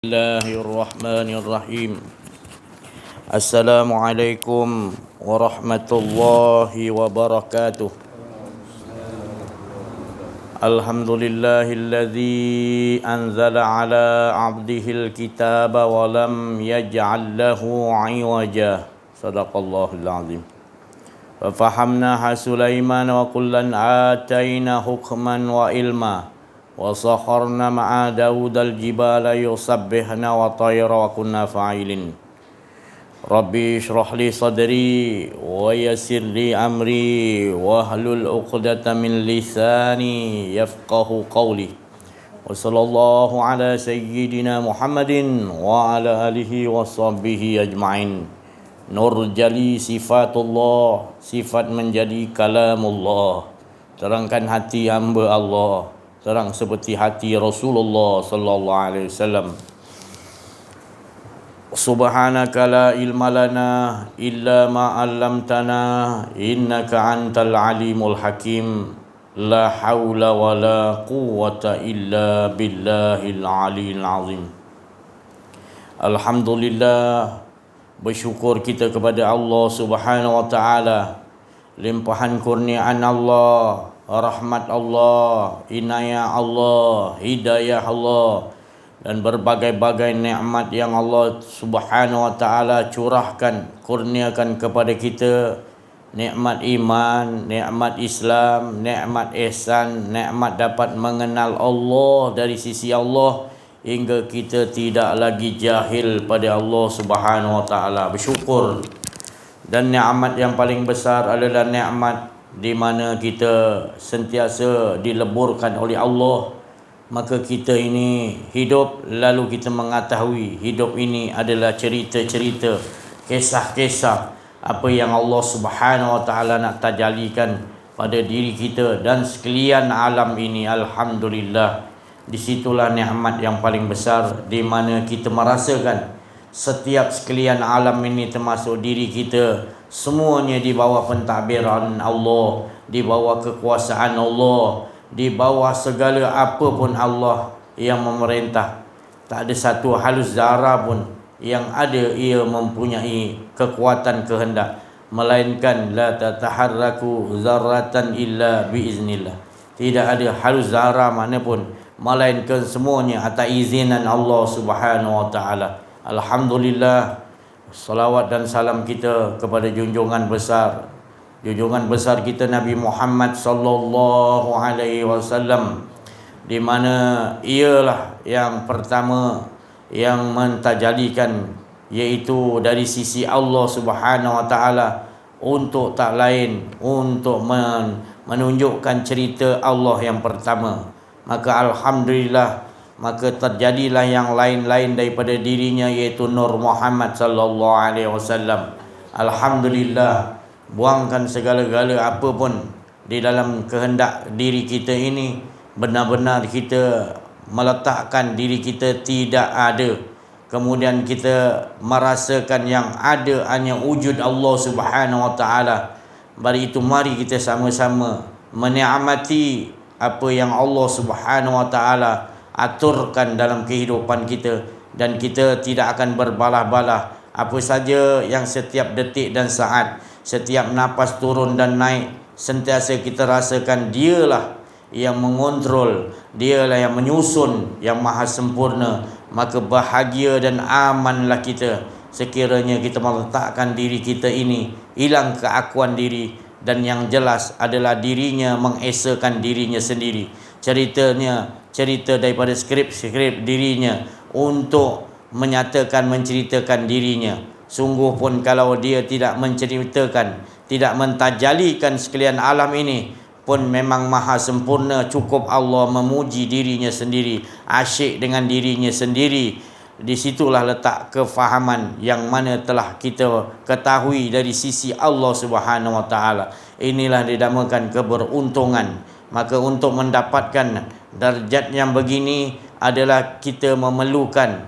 Bismillahirrahmanirrahim. Assalamualaikum warahmatullahi wabarakatuh. Alhamdulillahilladzi anzala ala abdihil kitaba wa lam yaj'al lahu 'iwaja. Sadaqallahul azim. Wa fahamnaha Sulaiman wa kullan ataina hukman wa ilma. Wa sakharna ma'a Daud al-jibala yusabbihna wa tayra wa kunna fa'ilin. Rabbi shrah li sadri wa yassir li amri wa hlul 'uqdatam min lisani yafqahu qawli. Wa sallallahu ala sayyidina Muhammadin wa ala alihi wa sahbihi ajma'in. Nur jali sifatullah, sifat menjadi kalamullah. Terangkan hati hamba Allah, terang seperti hati Rasulullah sallallahu alaihi wasallam. Subhanaka la ilma lana illa ma 'allamtana innaka antal alimul hakim. La haula wa la quwwata illa billahil aliyil azim. Alhamdulillah, bersyukur kita kepada Allah Subhanahu wa taala, limpahan kurniaan Allah, rahmat Allah, inayah Allah, hidayah Allah, dan berbagai-bagai nikmat yang Allah Subhanahu wa taala curahkan, kurniakan kepada kita. Nikmat iman, nikmat Islam, nikmat ihsan, nikmat dapat mengenal Allah dari sisi Allah, hingga kita tidak lagi jahil pada Allah Subhanahu wa taala. Bersyukur. Dan nikmat yang paling besar adalah nikmat di mana kita sentiasa dileburkan oleh Allah. Maka kita ini hidup, lalu kita mengetahui hidup ini adalah cerita-cerita, kisah-kisah apa yang Allah Subhanahu wa taala nak tajalikan pada diri kita dan sekalian alam ini. Alhamdulillah, disitulah nikmat yang paling besar, di mana kita merasakan setiap sekalian alam ini termasuk diri kita, semuanya di bawah pentadbiran Allah, di bawah kekuasaan Allah, di bawah segala apa pun Allah yang memerintah. Tak ada satu halus zarah pun yang ada ia mempunyai kekuatan kehendak, melainkan la tataharraku zarratan illa biiznillah. Tidak ada halus zarah mana pun, melainkan semuanya atas izinan Allah Subhanahu wa taala. Alhamdulillah, salawat dan salam kita kepada junjungan besar kita Nabi Muhammad sallallahu alaihi wasallam, di mana ialah yang pertama yang mentajalikan, iaitu dari sisi Allah Subhanahu wa taala, untuk tak lain untuk menunjukkan cerita Allah yang pertama. Maka alhamdulillah, maka terjadilah yang lain-lain daripada dirinya, iaitu Nur Muhammad sallallahu alaihi wasallam. Alhamdulillah, buangkan segala-gala apa pun di dalam kehendak diri kita ini, benar-benar kita meletakkan diri kita tidak ada, kemudian kita merasakan yang ada hanya wujud Allah Subhanahu wa taala. Dari itu mari kita sama-sama menikmati apa yang Allah Subhanahu wa taala aturkan dalam kehidupan kita, dan kita tidak akan berbalah-balah. Apa saja yang setiap detik dan saat, setiap napas turun dan naik, sentiasa kita rasakan dialah yang mengontrol, dialah yang menyusun, yang maha sempurna. Maka bahagia dan amanlah kita sekiranya kita meletakkan diri kita ini, hilang keakuan diri, dan yang jelas adalah dirinya mengesakan dirinya sendiri. Cerita daripada skrip dirinya untuk menyatakan, menceritakan dirinya. Sungguh pun kalau dia tidak menceritakan, tidak mentajalikan sekalian alam ini pun memang maha sempurna. Cukup Allah memuji dirinya sendiri, asyik dengan dirinya sendiri. Di situlah letak kefahaman yang mana telah kita ketahui dari sisi Allah Subhanahu wa taala. Inilah dinamakan keberuntungan. Maka untuk mendapatkan darjat yang begini adalah kita memerlukan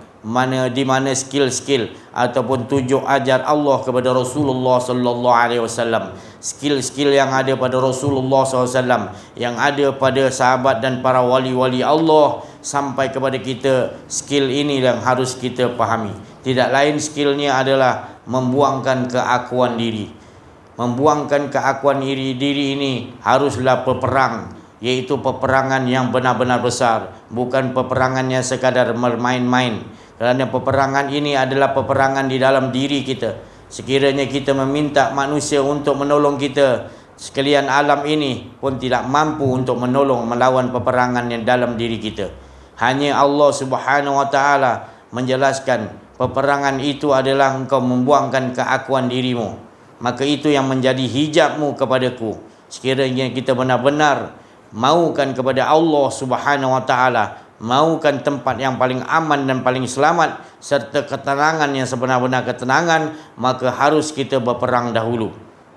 di mana skill-skill ataupun tunjuk ajar Allah kepada Rasulullah sallallahu alaihi wasallam. Skill-skill yang ada pada Rasulullah SAW, yang ada pada sahabat dan para wali-wali Allah, sampai kepada kita skill ini yang harus kita pahami. Tidak lain skillnya adalah membuangkan keakuan diri. Membuangkan keakuan diri ini haruslah peperang, yaitu peperangan yang benar-benar besar, bukan peperangan yang sekadar bermain-main. Kerana peperangan ini adalah peperangan di dalam diri kita. Sekiranya kita meminta manusia untuk menolong kita, sekalian alam ini pun tidak mampu untuk menolong melawan peperangan yang dalam diri kita. Hanya Allah Subhanahu wa taala menjelaskan peperangan itu adalah engkau membuangkan keakuan dirimu. Maka itu yang menjadi hijabmu kepadaku. Sekiranya kita benar-benar maukan kepada Allah Subhanahu wa taala, maukan tempat yang paling aman dan paling selamat serta ketenangan yang sebenar-benar ketenangan, maka harus kita berperang dahulu.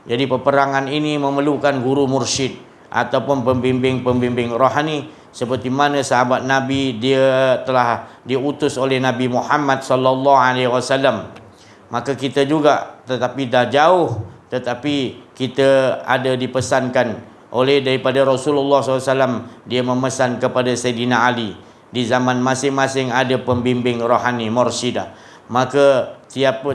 Jadi peperangan ini memerlukan guru mursyid ataupun pembimbing-pembimbing rohani, seperti mana sahabat Nabi dia telah diutus oleh Nabi Muhammad sallallahu alaihi wasallam. Maka kita juga tetapi dah jauh, tetapi kita ada dipesankan oleh daripada Rasulullah SAW. Dia memesan kepada Sayyidina Ali, di zaman masing-masing ada pembimbing rohani, mursyidah. Maka setiap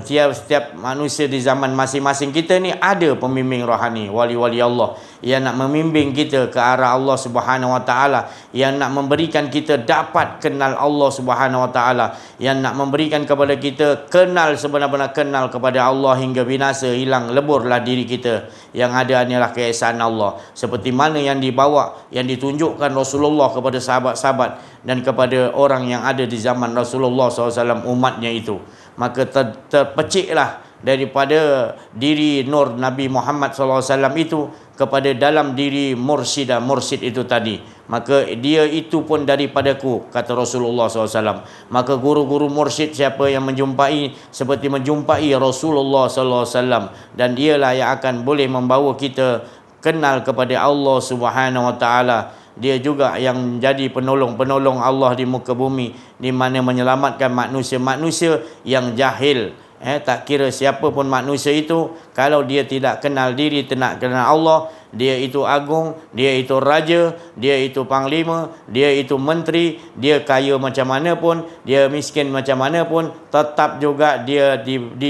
manusia di zaman masing-masing kita ni ada pembimbing rohani, wali-wali Allah yang nak membimbing kita ke arah Allah Subhanahu wa taala, yang nak memberikan kita dapat kenal Allah Subhanahu wa taala, yang nak memberikan kepada kita kenal sebenar-benar kenal kepada Allah hingga binasa hilang leburlah diri kita. Yang ada hanyalah keesaan Allah, seperti mana yang dibawa, yang ditunjukkan Rasulullah kepada sahabat-sahabat dan kepada orang yang ada di zaman Rasulullah SAW, umatnya itu. Maka terpeciklah daripada diri nur Nabi Muhammad SAW itu kepada dalam diri mursyid itu tadi. Maka dia itu pun daripadaku, kata Rasulullah SAW. Maka guru-guru mursyid siapa yang menjumpai seperti menjumpai Rasulullah SAW, dan dialah yang akan boleh membawa kita kenal kepada Allah Subhanahu wa taala. Dia juga yang menjadi penolong-penolong Allah di muka bumi, di mana menyelamatkan manusia-manusia yang jahil. Tak kira siapa pun manusia itu, kalau dia tidak kenal diri, tidak kenal Allah, dia itu agung, dia itu raja, dia itu panglima, dia itu menteri, dia kaya macam mana pun, dia miskin macam mana pun, tetap juga dia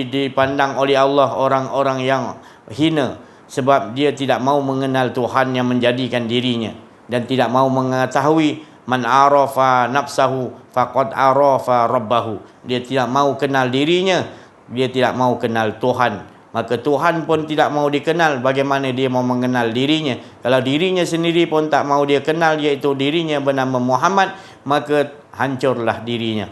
dipandang oleh Allah orang-orang yang hina, sebab dia tidak mau mengenal Tuhan yang menjadikan dirinya, dan tidak mau mengetahui man arafa nafsahu faqad arafa rabbahu. Dia tidak mau kenal dirinya, dia tidak mau kenal Tuhan. Maka Tuhan pun tidak mau dikenal, bagaimana dia mau mengenal dirinya? Kalau dirinya sendiri pun tak mau dia kenal, iaitu dirinya bernama Muhammad, maka hancurlah dirinya.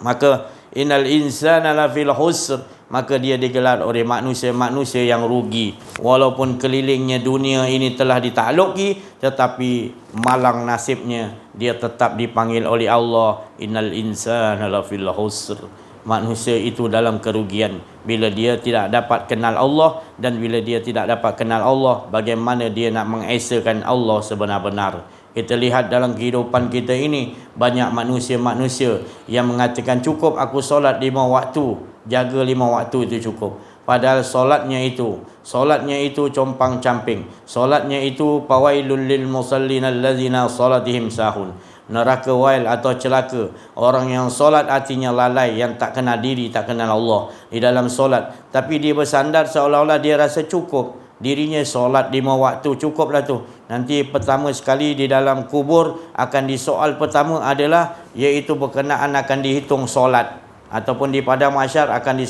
Maka innal insana lafil husr, maka dia digelar oleh manusia-manusia yang rugi. Walaupun kelilingnya dunia ini telah ditakluki, tetapi malang nasibnya, dia tetap dipanggil oleh Allah, innal insana lafil husr. Manusia itu dalam kerugian bila dia tidak dapat kenal Allah, dan bila dia tidak dapat kenal Allah, bagaimana dia nak mengesakan Allah sebenar-benar. Kita lihat dalam kehidupan kita ini, banyak manusia-manusia yang mengatakan cukup aku solat 5 waktu, jaga 5 waktu itu cukup. Padahal solatnya itu compang camping. Solatnya itu pawailul lil musallin allazina salatihim sahun. Neraka wail atau celaka orang yang solat artinya lalai, yang tak kenal diri, tak kenal Allah di dalam solat. Tapi dia bersandar seolah-olah dia rasa cukup dirinya solat 5 waktu, cukuplah tu. Nanti pertama sekali di dalam kubur akan disoal pertama adalah, iaitu berkenaan akan dihitung solat, ataupun di padang mahsyar akan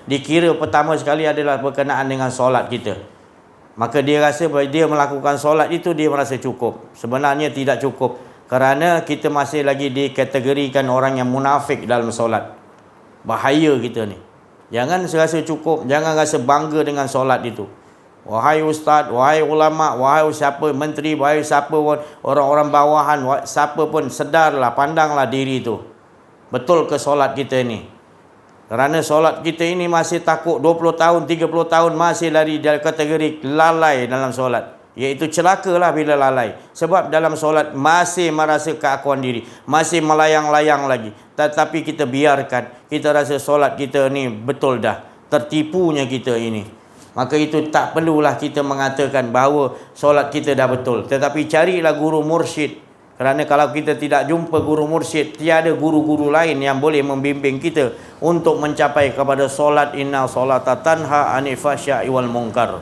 dikira pertama sekali adalah berkenaan dengan solat kita. Maka dia rasa bahawa dia melakukan solat itu dia merasa cukup. Sebenarnya tidak cukup, kerana kita masih lagi dikategorikan orang yang munafik dalam solat. Bahaya kita ni. Jangan rasa cukup, jangan rasa bangga dengan solat itu. Wahai ustaz, wahai ulama, wahai siapa menteri, wahai siapa pun orang-orang bawahan, siapa pun, sedarlah, pandanglah diri itu. Betul ke solat kita ni? Kerana solat kita ini masih takut 20 tahun, 30 tahun masih lari dari kategori lalai dalam solat. Iaitu celakalah bila lalai. Sebab dalam solat masih merasa keakuan diri, masih melayang-layang lagi. Tetapi kita biarkan, kita rasa solat kita ni betul dah. Tertipunya kita ini. Maka itu tak perlulah kita mengatakan bahawa solat kita dah betul. Tetapi carilah guru mursyid. Kerana kalau kita tidak jumpa guru mursyid, tiada guru-guru lain yang boleh membimbing kita untuk mencapai kepada solat. Inna solata tanha anil fahsya'i wal munkar.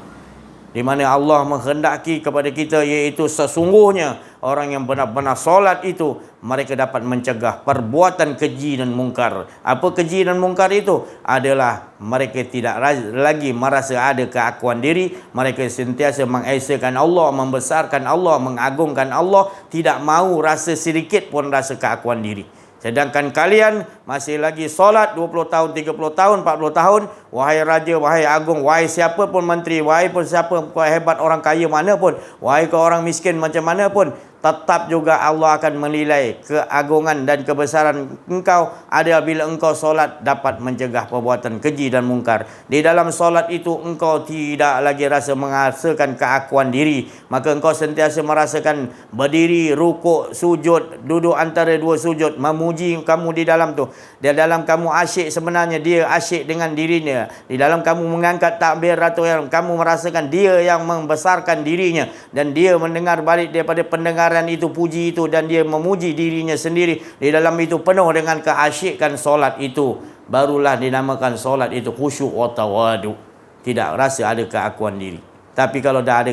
Di mana Allah menghendaki kepada kita, iaitu sesungguhnya orang yang benar-benar solat itu mereka dapat mencegah perbuatan keji dan mungkar. Apa keji dan mungkar itu? Adalah mereka tidak lagi merasa ada keakuan diri. Mereka sentiasa mengesakan Allah, membesarkan Allah, mengagungkan Allah, tidak mahu rasa sedikit pun rasa keakuan diri. Sedangkan kalian masih lagi solat 20 tahun, 30 tahun, 40 tahun. Wahai raja, wahai agung, wahai siapa pun menteri, wahai pun siapa pun hebat, orang kaya mana pun, wahai ke orang miskin macam mana pun, tetap juga Allah akan menilai keagungan dan kebesaran engkau ada bila engkau solat dapat mencegah perbuatan keji dan mungkar. Di dalam solat itu engkau tidak lagi rasa menghasilkan keakuan diri, maka engkau sentiasa merasakan berdiri, rukuk, sujud, duduk antara dua sujud, memuji kamu di dalam tu. Di dalam kamu asyik, sebenarnya dia asyik dengan dirinya. Di dalam kamu mengangkat takbir Ratu Ihram, kamu merasakan dia yang membesarkan dirinya, dan dia mendengar balik daripada pendengaran itu, puji itu, dan dia memuji dirinya sendiri. Di dalam itu penuh dengan keasyikan solat itu, barulah dinamakan solat itu khusyuk wa tawadu. Tidak rasa ada keakuan diri. Tapi kalau dah ada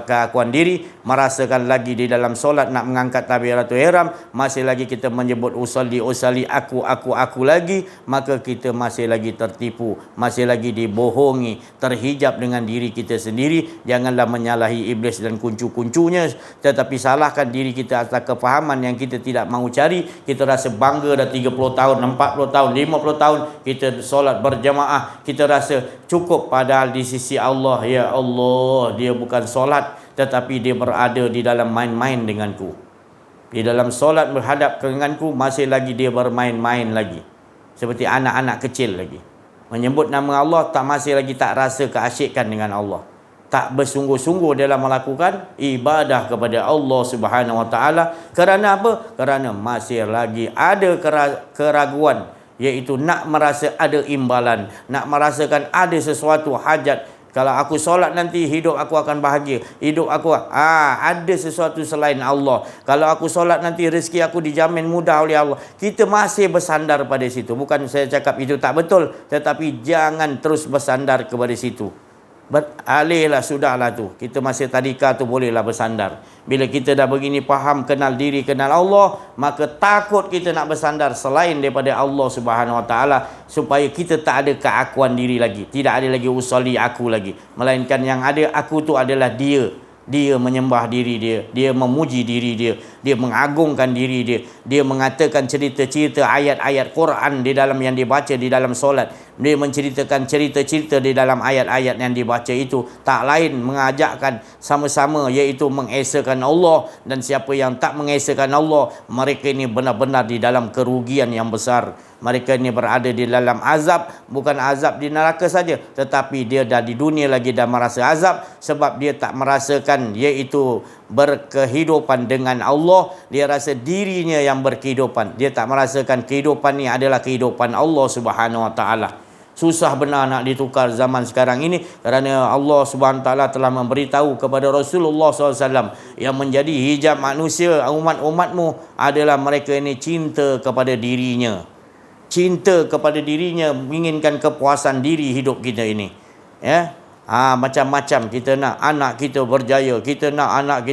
keakuan diri, merasakan lagi di dalam solat nak mengangkat takbiratul ihram, masih lagi kita menyebut usalli, aku lagi, maka kita masih lagi tertipu, masih lagi dibohongi, terhijab dengan diri kita sendiri. Janganlah menyalahi iblis dan kuncu-kuncunya, tetapi salahkan diri kita atas kefahaman yang kita tidak mahu cari. Kita rasa bangga dah 30 tahun, 40 tahun, 50 tahun kita solat berjamaah, kita rasa cukup, padahal di sisi Allah, ya Allah, dia bukan solat, tetapi dia berada di dalam main-main denganku. Di dalam solat berhadap denganku, masih lagi dia bermain-main lagi, seperti anak-anak kecil lagi. Menyebut nama Allah, masih lagi tak rasa keasyikan dengan Allah, tak bersungguh-sungguh dalam melakukan ibadah kepada Allah Subhanahu Wa Taala. Kerana apa? Kerana masih lagi ada keraguan, iaitu nak merasa ada imbalan, nak merasakan ada sesuatu hajat. Kalau aku solat nanti hidup aku akan bahagia, hidup aku ada sesuatu selain Allah. Kalau aku solat nanti rezeki aku dijamin mudah oleh Allah. Kita masih bersandar pada situ. Bukan saya cakap itu tak betul, tetapi jangan terus bersandar kepada situ. Beralihlah, sudahlah tu. Kita masih tadika tu, bolehlah bersandar. Bila kita dah begini faham, kenal diri, kenal Allah, maka takut kita nak bersandar selain daripada Allah Subhanahu Wa Taala, supaya kita tak ada keakuan diri lagi. Tidak ada lagi usolli aku lagi, melainkan yang ada aku tu adalah dia. Dia menyembah diri dia, dia memuji diri dia, dia mengagungkan diri dia, dia mengatakan cerita-cerita ayat-ayat Quran di dalam yang dibaca di dalam solat. Dia menceritakan cerita-cerita di dalam ayat-ayat yang dibaca itu, tak lain mengajakkan sama-sama, iaitu mengesakan Allah. Dan siapa yang tak mengesakan Allah, mereka ini benar-benar di dalam kerugian yang besar. Mereka ini berada di dalam azab, bukan azab di neraka saja, tetapi dia dah di dunia lagi dah merasa azab, sebab dia tak merasakan iaitu berkehidupan dengan Allah. Dia rasa dirinya yang berkehidupan, dia tak merasakan kehidupan ni adalah kehidupan Allah Subhanahu Wa Taala. Susah benar nak ditukar zaman sekarang ini, kerana Allah Subhanahu Wa Taala telah memberitahu kepada Rasulullah SAW yang menjadi hijab manusia, umat-umatmu adalah mereka ini cinta kepada dirinya. Cinta kepada dirinya, menginginkan kepuasan diri hidup kita ini. Ya. Macam-macam kita nak anak kita berjaya, kita nak anak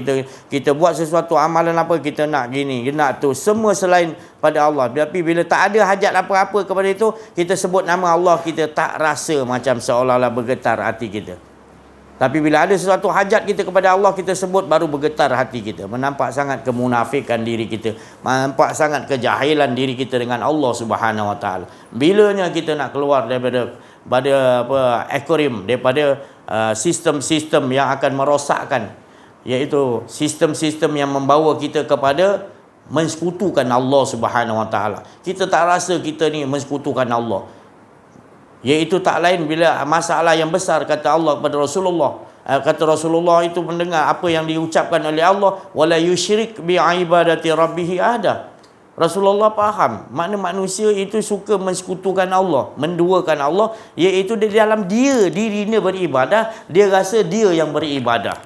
kita buat sesuatu amalan apa, kita nak gini, kita nak tu, semua selain pada Allah. Tapi bila tak ada hajat apa-apa kepada itu, kita sebut nama Allah, kita tak rasa macam seolah-olah bergetar hati kita. Tapi bila ada sesuatu hajat kita kepada Allah, kita sebut, baru bergetar hati kita. Menampak sangat kemunafikan diri kita, nampak sangat kejahilan diri kita dengan Allah Subhanahu Wa Taala. Bilanya kita nak keluar daripada akuarium, daripada sistem-sistem yang akan merosakkan, iaitu sistem-sistem yang membawa kita kepada mensekutukan Allah Subhanahu Wa Taala. Kita tak rasa kita ni mensekutukan Allah, iaitu tak lain bila masalah yang besar. Kata Allah kepada Rasulullah, kata Rasulullah itu mendengar apa yang diucapkan oleh Allah, wala yusyrik bi ibadati rabbih ahada. Rasulullah faham makna manusia itu suka mensekutukan Allah, menduakan Allah, iaitu di dalam dirinya beribadah, dia rasa dia yang beribadah.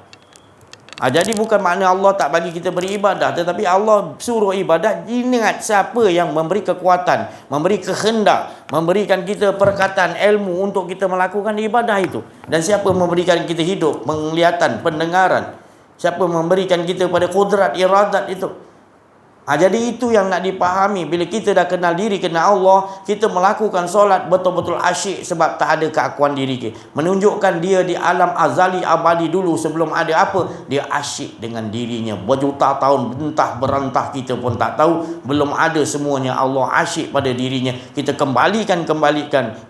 Jadi bukan makna Allah tak bagi kita beribadah, tetapi Allah suruh ibadah. Ingat siapa yang memberi kekuatan, memberi kehendak, memberikan kita perkataan ilmu untuk kita melakukan ibadah itu. Dan siapa memberikan kita hidup, penglihatan, pendengaran. Siapa memberikan kita pada kudrat, iradat itu. Jadi itu yang nak dipahami. Bila kita dah kenal diri, kenal Allah, kita melakukan solat betul-betul asyik sebab tak ada keakuan diri kita. Menunjukkan dia di alam azali abadi dulu sebelum ada apa. Dia asyik dengan dirinya. Berjuta tahun bentah berantah kita pun tak tahu. Belum ada semuanya. Allah asyik pada dirinya. Kita kembalikan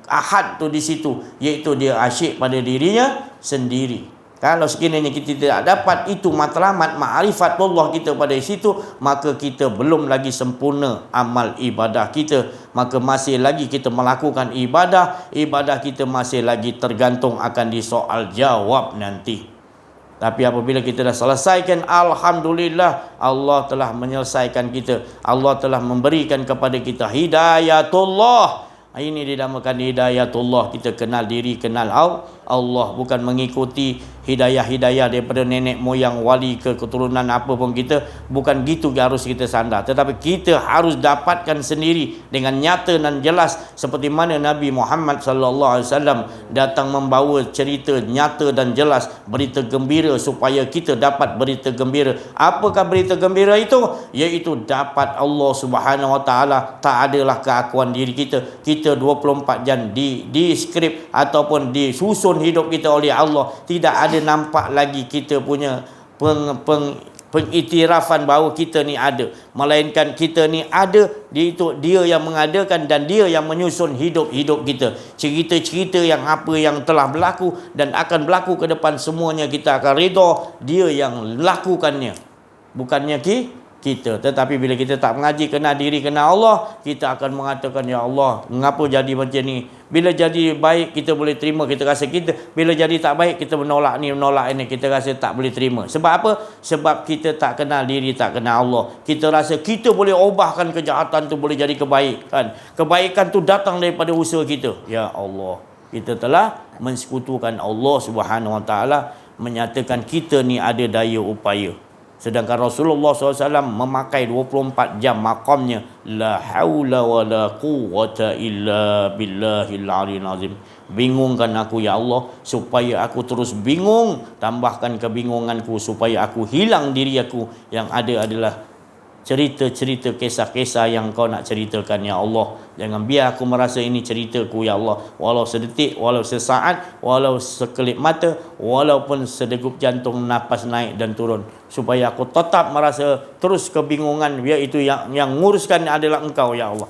ahad tu di situ. Iaitu dia asyik pada dirinya sendiri. Kalau sekiranya kita tidak dapat itu matlamat ma'rifatullah kita pada situ, maka kita belum lagi sempurna amal ibadah kita. Maka masih lagi kita melakukan ibadah kita masih lagi tergantung akan disoal jawab nanti. Tapi apabila kita dah selesaikan, alhamdulillah, Allah telah menyelesaikan kita. Allah telah memberikan kepada kita hidayatullah. Ini dinamakan hidayatullah. Kita kenal diri, kenal Allah, bukan mengikuti hidayah-hidayah daripada nenek moyang, wali ke keturunan apa pun kita. Bukan gitu harus kita sandar. Tetapi kita harus dapatkan sendiri dengan nyata dan jelas, seperti mana Nabi Muhammad sallallahu alaihi wasallam datang membawa cerita nyata dan jelas, berita gembira supaya kita dapat berita gembira. Apakah berita gembira itu? Iaitu dapat Allah Subhanahu wa taala. Tak adalah keakuan diri kita. Kita 24 jam di skrip ataupun disusun hidup kita oleh Allah. Tidak ada nampak lagi kita punya pengiktirafan bahawa kita ni ada, melainkan kita ni ada, dia yang mengadakan dan dia yang menyusun hidup kita. Cerita-cerita yang apa yang telah berlaku dan akan berlaku ke depan, semuanya kita akan redha dia yang lakukannya, bukannya kita. Tetapi bila kita tak mengaji, kenal diri, kenal Allah, kita akan mengatakan, ya Allah, mengapa jadi macam ni? Bila jadi baik kita boleh terima, kita rasa kita. Bila jadi tak baik kita menolak ni, menolak ini, kita rasa tak boleh terima. Sebab apa? Sebab kita tak kenal diri, tak kenal Allah. Kita rasa kita boleh ubahkan kejahatan tu boleh jadi kebaikan. Kebaikan tu datang daripada usaha kita. Ya Allah, kita telah mensekutukan Allah Subhanahu wa taala, menyatakan kita ni ada daya upaya. Sedangkan Rasulullah SAW memakai 24 jam makamnya. La haula wa la quwwata illa billahil aliyil azim. Bingungkan aku ya Allah, supaya aku terus bingung. Tambahkan kebingunganku supaya aku hilang diri aku. Yang ada adalah cerita-cerita, kisah-kisah yang kau nak ceritakan ya Allah. Jangan biar aku merasa ini ceritaku ya Allah. Walau sedetik, walau sesaat, walau sekelip mata, walaupun sedegup jantung, nafas naik dan turun, supaya aku tetap merasa terus kebingungan. Iaitu yang nguruskan adalah Engkau ya Allah.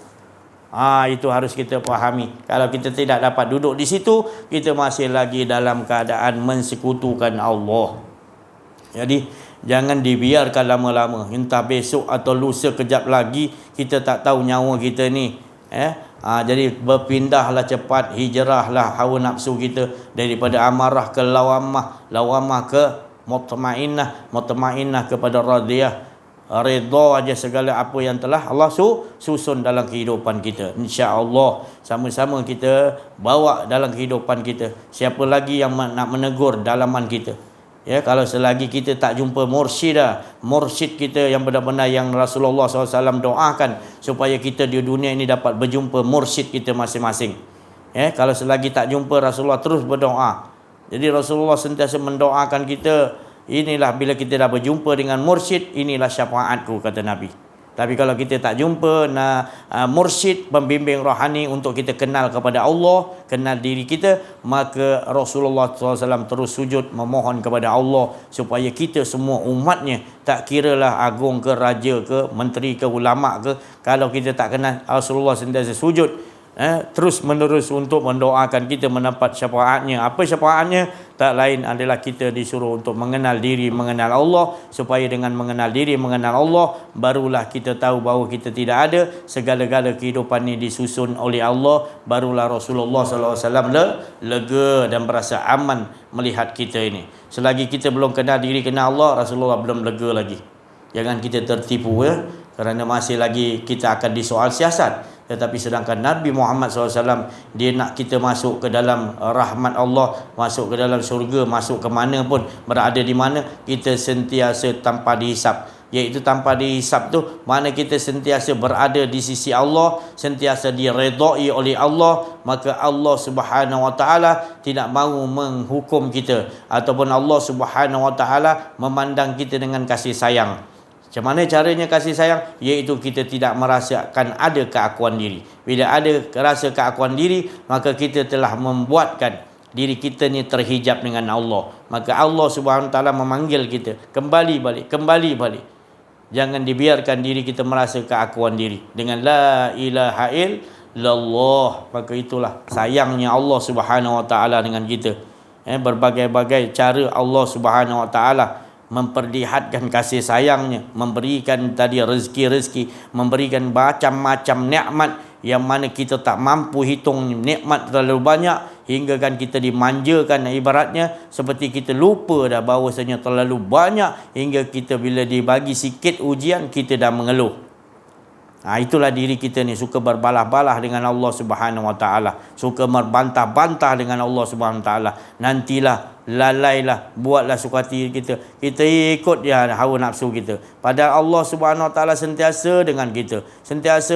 Itu harus kita fahami. Kalau kita tidak dapat duduk di situ, kita masih lagi dalam keadaan mensekutukan Allah. Jadi jangan dibiarkan lama-lama. Entah besok atau lusa kejap lagi, kita tak tahu nyawa kita ni. Jadi berpindahlah cepat, hijrahlah hawa nafsu kita daripada amarah ke lawamah, lawamah ke mutmainnah, mutmainnah kepada radiyah. Redha aja segala apa yang telah Allah susun dalam kehidupan kita. Insya-Allah sama-sama kita bawa dalam kehidupan kita. Siapa lagi yang nak menegur dalaman kita? Ya, kalau selagi kita tak jumpa mursyid kita yang benar-benar yang Rasulullah SAW doakan supaya kita di dunia ini dapat berjumpa mursyid kita masing-masing. Ya, kalau selagi tak jumpa, Rasulullah terus berdoa. Jadi Rasulullah sentiasa mendoakan kita. Inilah bila kita dah berjumpa dengan mursyid, inilah syafaatku, kata Nabi. Tapi kalau kita tak jumpa mursyid, pembimbing rohani untuk kita kenal kepada Allah, kenal diri kita, maka Rasulullah SAW terus sujud memohon kepada Allah supaya kita semua umatnya, tak kiralah agung ke, raja ke, menteri ke, ulama ke, kalau kita tak kenal, Rasulullah sentiasa sujud terus menerus untuk mendoakan kita mendapat syafaatnya. Apa syafaatnya? Tak lain adalah kita disuruh untuk mengenal diri, mengenal Allah, supaya dengan mengenal diri, mengenal Allah, barulah kita tahu bahawa kita tidak ada, segala-gala kehidupan ini disusun oleh Allah. Barulah Rasulullah SAW lega dan berasa aman melihat kita ini. Selagi kita belum kenal diri, kenal Allah, Rasulullah belum lega lagi. Jangan kita tertipu, kerana masih lagi kita akan disoal siasat. Tetapi sedangkan Nabi Muhammad SAW, dia nak kita masuk ke dalam rahmat Allah, masuk ke dalam syurga, masuk ke mana pun, berada di mana, kita sentiasa tanpa dihisap. Iaitu tanpa dihisap tu, mana kita sentiasa berada di sisi Allah, sentiasa diredai oleh Allah, maka Allah Subhanahu Wa Taala tidak mahu menghukum kita, ataupun Allah Subhanahu Wa Taala memandang kita dengan kasih sayang. Macam mana caranya kasih sayang? Iaitu kita tidak merasakan ada keakuan diri. Bila ada rasa keakuan diri, maka kita telah membuatkan diri kita ni terhijab dengan Allah. Maka Allah Subhanahu Wa Taala memanggil kita, kembali balik, kembali balik. Jangan dibiarkan diri kita merasa keakuan diri dengan la ilaha illallah. Maka itulah sayangnya Allah Subhanahu Wa Taala dengan kita. Berbagai-bagai cara Allah Subhanahu Wa Taala memperlihatkan kasih sayangnya, memberikan tadi rezeki-rezeki, memberikan macam-macam nikmat yang mana kita tak mampu hitung. Nikmat terlalu banyak hingga kan kita dimanjakan, ibaratnya seperti kita lupa dah bahawasanya terlalu banyak, hingga kita bila dibagi sikit ujian kita dah mengeluh. Itulah diri kita ni, suka berbalah-balah dengan Allah Subhanahu Wa Taala, suka berbantah-bantah dengan Allah Subhanahu Wa Taala. Nantilah, lalailah, buatlah suka hati kita, kita ikut dia hawa nafsu kita. Padahal Allah Subhanahu Wa Taala sentiasa dengan kita, sentiasa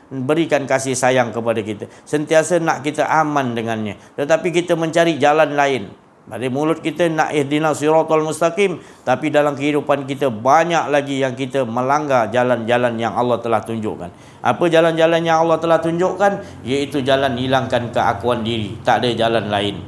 berikan kasih sayang kepada kita, sentiasa nak kita aman dengannya. Tetapi kita mencari jalan lain. Dari mulut kita nak ihdinas siratal mustaqim, tapi dalam kehidupan kita banyak lagi yang kita melanggar jalan-jalan yang Allah telah tunjukkan. Apa jalan-jalan yang Allah telah tunjukkan? Iaitu jalan hilangkan keakuan diri, tak ada jalan lain.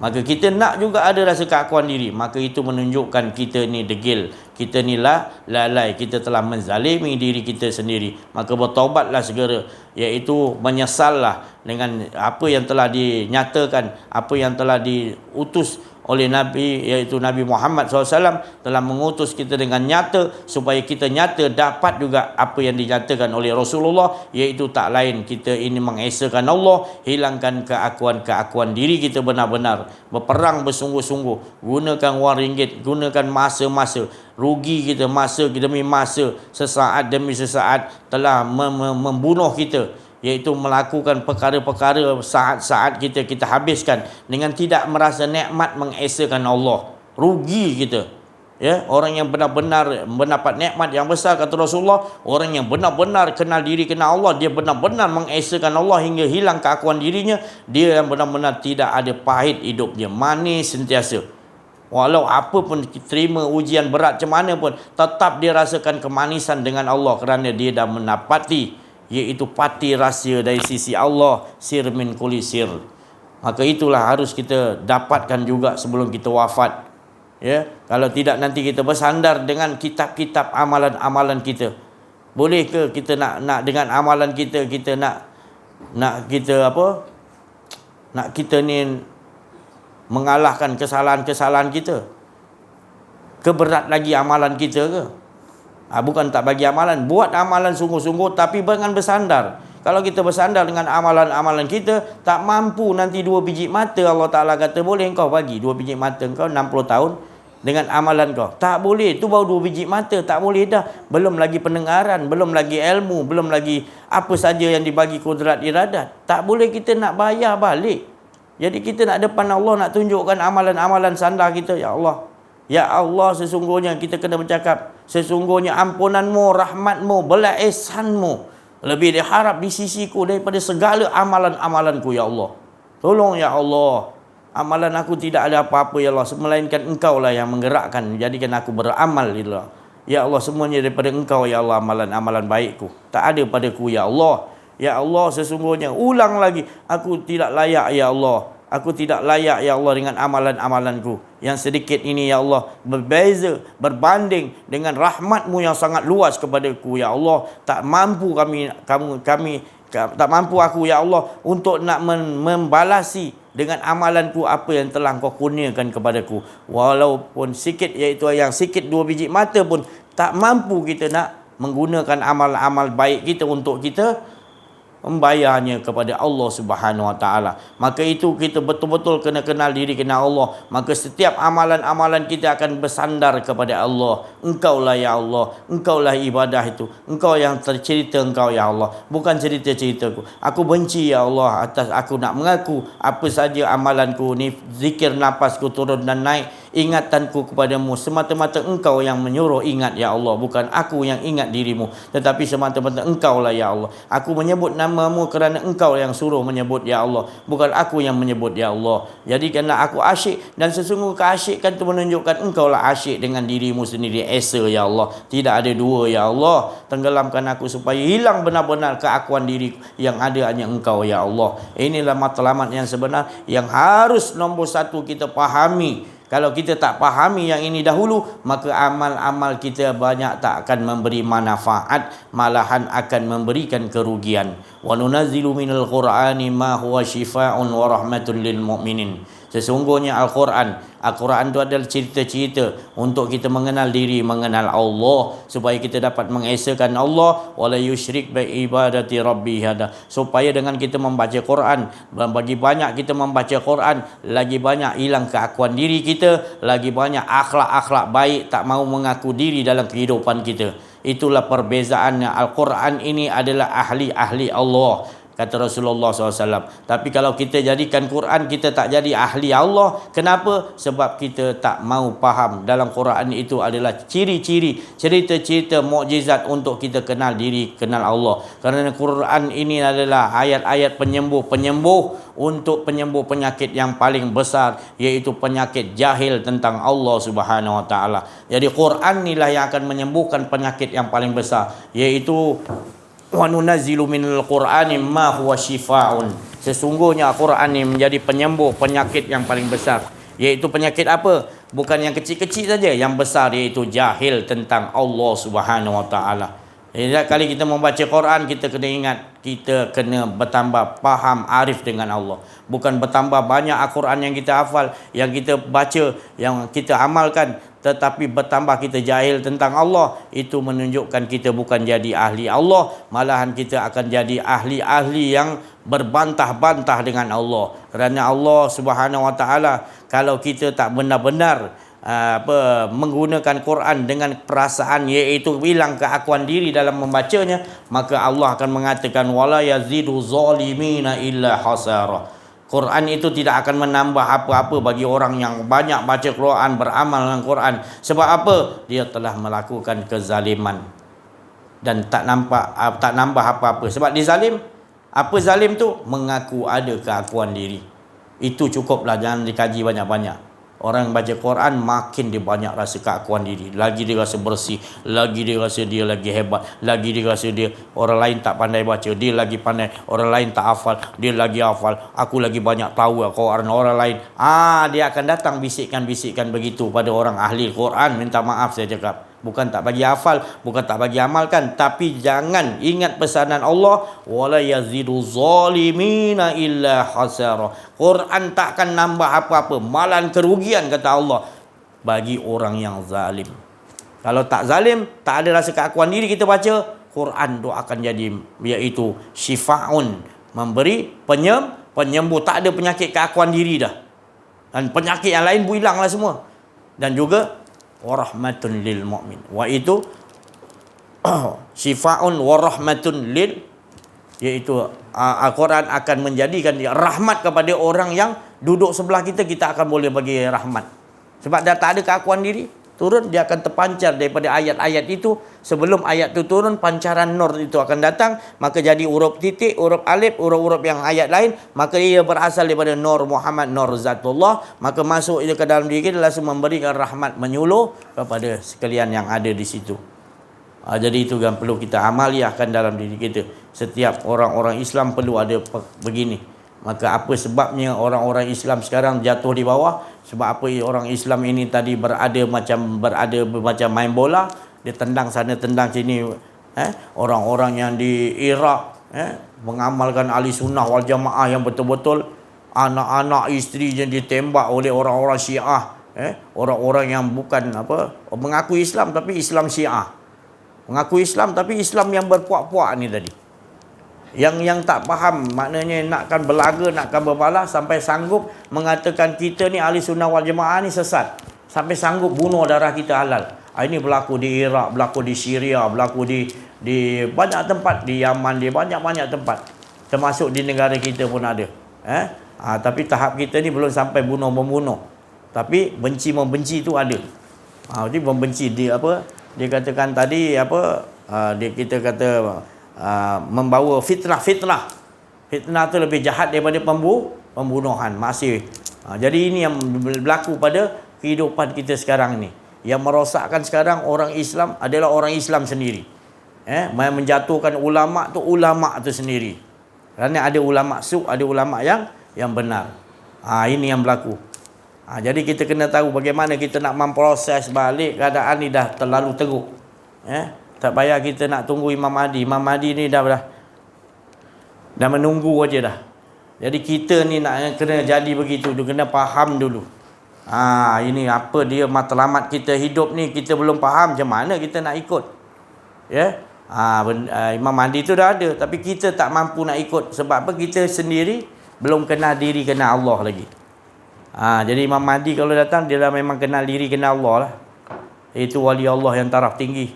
Maka kita nak juga ada rasa keakuan diri, maka itu menunjukkan kita ni degil, kita ni lalai, kita telah menzalimi diri kita sendiri. Maka bertaubatlah segera, iaitu menyesallah dengan apa yang telah dinyatakan, apa yang telah diutus oleh Nabi, iaitu Nabi Muhammad SAW telah mengutus kita dengan nyata, supaya kita nyata dapat juga apa yang dinyatakan oleh Rasulullah, iaitu tak lain kita ini mengesakan Allah, hilangkan keakuan diri kita benar-benar, berperang bersungguh-sungguh, gunakan wang ringgit, gunakan masa-masa, rugi kita masa demi masa, sesaat demi sesaat telah membunuh kita, iaitu melakukan perkara-perkara saat-saat kita habiskan dengan tidak merasa nikmat mengesakan Allah. Rugi kita. Ya, orang yang benar-benar mendapat nikmat yang besar, kata Rasulullah, orang yang benar-benar kenal diri, kenal Allah, dia benar-benar mengesakan Allah hingga hilang keakuan dirinya, dia yang benar-benar tidak ada pahit hidup dia, manis sentiasa. Walau apa pun terima ujian berat macam mana pun, tetap dia rasakan kemanisan dengan Allah, kerana dia dah mendapati, iaitu pati rahsia dari sisi Allah, sir min kulli sir. Maka itulah harus kita dapatkan juga sebelum kita wafat. Ya, kalau tidak nanti kita bersandar dengan kitab-kitab amalan-amalan kita. Boleh ke kita nak dengan amalan kita nak kita apa? Nak kita ni mengalahkan kesalahan-kesalahan kita? Keberat lagi amalan kita ke? Bukan tak bagi amalan, buat amalan sungguh-sungguh, tapi dengan bersandar. Kalau kita bersandar dengan amalan-amalan kita, tak mampu nanti 2 biji mata, Allah Ta'ala kata boleh engkau bagi 2 biji mata engkau 60 tahun dengan amalan kau. Tak boleh, tu baru 2 biji mata, tak boleh dah. Belum lagi pendengaran, belum lagi ilmu, belum lagi apa saja yang dibagi kudrat iradat. Tak boleh kita nak bayar balik. Jadi kita nak depan Allah, nak tunjukkan amalan-amalan sandar kita. Ya Allah, ya Allah, sesungguhnya kita kena bercakap, sesungguhnya ampunanmu, rahmatmu, belas ihsanmu lebih diharap di sisiku daripada segala amalan-amalanku, ya Allah. Tolong ya Allah, amalan aku tidak ada apa-apa ya Allah, melainkan engkau lah yang menggerakkan, jadikan aku beramal ya Allah. Ya Allah, semuanya daripada engkau ya Allah, amalan-amalan baikku, tak ada padaku ya Allah. Ya Allah, sesungguhnya, ulang lagi, aku tidak layak ya Allah, aku tidak layak ya Allah dengan amalan-amalanku yang sedikit ini ya Allah, berbeza, berbanding dengan rahmatmu yang sangat luas kepadaku ya Allah. Tak mampu tak mampu aku ya Allah untuk nak membalasi dengan amalanku apa yang telah kau kurniakan kepadaku. Walaupun sikit, iaitu yang sikit 2 biji mata pun tak mampu kita nak menggunakan amal-amal baik kita untuk kita membayarnya kepada Allah Subhanahu Wa Taala. Maka itu kita betul-betul kena kenal diri, kenal Allah. Maka setiap amalan-amalan kita akan bersandar kepada Allah. Engkaulah ya Allah, engkaulah ibadah itu. Engkau yang tercerita, engkau ya Allah, bukan cerita-ceritaku. Aku benci ya Allah atas aku nak mengaku apa saja amalanku ni, zikir napasku turun dan naik, ingatanku kepadamu semata-mata engkau yang menyuruh ingat ya Allah, bukan aku yang ingat dirimu, tetapi semata-mata engkau lah ya Allah. Aku menyebut namamu kerana engkau yang suruh menyebut ya Allah, bukan aku yang menyebut ya Allah. Jadi kerana aku asyik, dan sesungguhnya keasyikan itu menunjukkan engkau lah asyik dengan dirimu sendiri esa ya Allah, tidak ada dua ya Allah. Tenggelamkan aku supaya hilang benar-benar keakuan diri, yang ada hanya engkau ya Allah. Inilah matlamat yang sebenar yang harus nombor satu kita fahami. Kalau kita tak fahami yang ini dahulu, maka amal-amal kita banyak tak akan memberi manfaat, malahan akan memberikan kerugian. Wa nunazzilu minal Qur'ani ma huwa syifaa'un wa rahmatun lil mu'minin. Sesungguhnya Al-Quran itu adalah cerita-cerita untuk kita mengenal diri, mengenal Allah, supaya kita dapat mengesakan Allah, wala yusyrik bi ibadati rabbih hada. Supaya dengan kita membaca Quran, bagi banyak kita membaca Quran, lagi banyak hilang keakuan diri kita, lagi banyak akhlak-akhlak baik tak mau mengaku diri dalam kehidupan kita. Itulah perbezaannya. Al-Quran ini adalah ahli-ahli Allah, kata Rasulullah SAW. Tapi kalau kita jadikan Quran, kita tak jadi ahli Allah. Kenapa? Sebab kita tak mau faham dalam Quran itu adalah ciri-ciri, cerita-cerita mukjizat untuk kita kenal diri, kenal Allah. Kerana Quran ini adalah ayat-ayat penyembuh untuk penyembuh penyakit yang paling besar, iaitu penyakit jahil tentang Allah Subhanahu Wa Taala. Jadi Quran inilah yang akan menyembuhkan penyakit yang paling besar, iaitu wa nunazzilu minal Qur'ani ma huwa syifaa'un. Sesungguhnya Al-Quran ini menjadi penyembuh penyakit yang paling besar. Iaitu penyakit apa? Bukan yang kecil-kecil saja, yang besar, iaitu jahil tentang Allah Subhanahu Wa Taala. Jadi kali kita membaca Quran, kita kena ingat, kita kena bertambah faham, arif dengan Allah. Bukan bertambah banyak Al-Quran yang kita hafal, yang kita baca, yang kita amalkan, tetapi bertambah kita jahil tentang Allah. Itu menunjukkan kita bukan jadi ahli Allah, malahan kita akan jadi ahli-ahli yang berbantah-bantah dengan Allah. Kerana Allah Subhanahu Wa Taala, kalau kita tak benar-benar menggunakan Quran dengan perasaan, iaitu hilang keakuan diri dalam membacanya, maka Allah akan mengatakan wala yazidu zalimina illa hasara. Quran itu tidak akan menambah apa-apa bagi orang yang banyak baca Quran, beramal dengan Quran. Sebab apa? Dia telah melakukan kezaliman dan tak nambah apa-apa. Sebab dia zalim. Apa zalim tu? Mengaku ada keakuan diri. Itu cukuplah, jangan dikaji banyak-banyak. Orang yang baca Quran makin dia banyak rasa keakuan diri, lagi dia rasa bersih, lagi dia rasa dia lagi hebat, lagi dia rasa dia orang lain tak pandai baca, dia lagi pandai, orang lain tak hafal, dia lagi hafal, aku lagi banyak tahu Quran orang lain. Dia akan datang bisikan-bisikan begitu pada orang ahli Quran. Minta maaf saya cakap, bukan tak bagi hafal, bukan tak bagi amalkan, tapi jangan ingat pesanan Allah, wala yazidu zalimina illa hasara. Quran tak akan nambah apa-apa, malahan kerugian, kata Allah, bagi orang yang zalim. Kalau tak zalim, tak ada rasa keakuan diri, kita baca Quran tu akan jadi, iaitu syifaun, memberi penyembuh, tak ada penyakit keakuan diri dah, dan penyakit yang lain hilanglah semua. Dan juga warahmatun lil mu'min, wa itu syifaun warahmatun lil, iaitu Al-Quran akan menjadikan rahmat kepada orang yang duduk sebelah kita, kita akan boleh bagi rahmat. Sebab dah tak ada keakuan diri, turun, dia akan terpancar daripada ayat-ayat itu. Sebelum ayat itu turun, pancaran nur itu akan datang, maka jadi huruf titik, huruf alif, huruf-huruf yang ayat lain, maka ia berasal daripada nur Muhammad, nur Zatullah, maka masuk ia ke dalam diri kita, langsung memberikan rahmat, menyuluh kepada sekalian yang ada di situ. Jadi itu yang perlu kita amaliahkan dalam diri kita. Setiap orang-orang Islam perlu ada begini. Maka apa sebabnya orang-orang Islam sekarang jatuh di bawah? Sebab apa orang Islam ini tadi berada macam main bola, dia tendang sana tendang sini. Orang-orang yang di Iraq mengamalkan ahli sunnah wal jamaah yang betul-betul, anak-anak isteri yang ditembak oleh orang-orang Syiah, orang-orang yang bukan mengaku Islam tapi Islam Syiah, mengaku Islam tapi Islam yang berpuak-puak ni tadi. Yang tak faham, maknanya nakkan berlaga, nakkan berbalas, sampai sanggup mengatakan kita ni ahli sunnah wal jemaah ni sesat. Sampai sanggup bunuh darah kita halal. Ini berlaku di Iraq, berlaku di Syria, berlaku di banyak tempat, di Yaman, di banyak-banyak tempat. Termasuk di negara kita pun ada. Tapi tahap kita ni belum sampai bunuh-membunuh. Tapi benci-membenci tu ada. Jadi membenci dia apa? Dia katakan tadi apa? Kita kata membawa fitnah. Fitnah tu lebih jahat daripada pembunuhan. Masih. Jadi ini yang berlaku pada kehidupan kita sekarang ni. Yang merosakkan sekarang orang Islam adalah orang Islam sendiri. Yang menjatuhkan ulama tu sendiri. Kerana ada ulama su, ada ulama yang benar. Ini yang berlaku. Jadi kita kena tahu bagaimana kita nak memproses balik keadaan ni dah terlalu teruk. Tak payah kita nak tunggu Imam Mahdi. Imam Mahdi ni dah menunggu aja dah. Jadi kita ni nak kena jadi begitu, dia kena faham dulu. Ini apa dia matlamat kita hidup ni, kita belum faham macam mana kita nak ikut. Imam Mahdi tu dah ada, tapi kita tak mampu nak ikut. Sebab apa? Kita sendiri belum kenal diri, kenal Allah lagi. Jadi Imam Mahdi kalau datang, dia dah memang kenal diri, kenal Allah lah. Itu wali Allah yang taraf tinggi.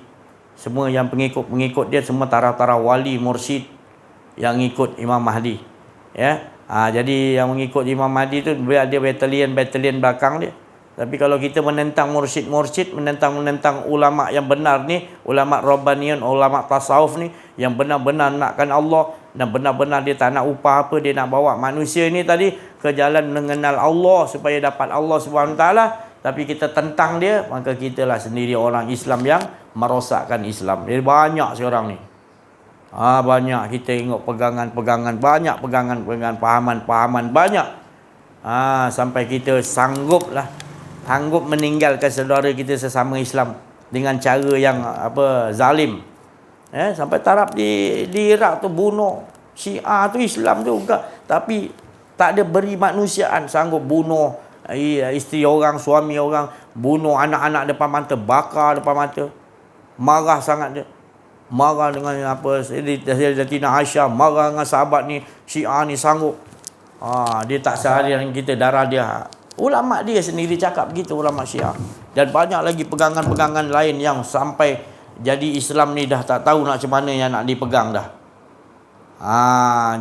Semua yang pengikut-pengikut dia semua taraf-taraf wali, mursyid yang ikut Imam Mahdi. Jadi yang mengikut Imam Mahdi tu dia batalion belakang dia. Tapi kalau kita menentang mursyid, menentang ulama yang benar ni, ulama rabbaniyun, ulama tasawuf ni, yang benar-benar nakkan Allah dan benar-benar dia tak nak upah apa, dia nak bawa manusia ni tadi ke jalan mengenal Allah supaya dapat Allah Subhanahu taala, tapi kita tentang dia, maka kitalah sendiri orang Islam yang merosakkan Islam. Jadi banyak sekarang ni. Banyak kita tengok pegangan-pegangan, banyak pegangan-pegangan, pahaman-pahaman banyak. Sampai kita sanggup meninggalkan saudara kita sesama Islam dengan cara yang zalim. Sampai taraf di Iraq tu bunuh Syiah tu, Islam tu juga, tapi tak ada beri manusiaan, sanggup bunuh isteri orang, suami orang, bunuh anak-anak depan mata, bakar depan mata. Marah sangat dia. Marah dengan Sayyidatina Aisyah, marah dengan sahabat ni, Syiah ni sanggup. Dia tak seharian kita darah dia. Ulama dia sendiri cakap begitu, ulama Syiah. Dan banyak lagi pegangan-pegangan lain yang sampai jadi Islam ni dah tak tahu nak macam mana yang nak dipegang dah.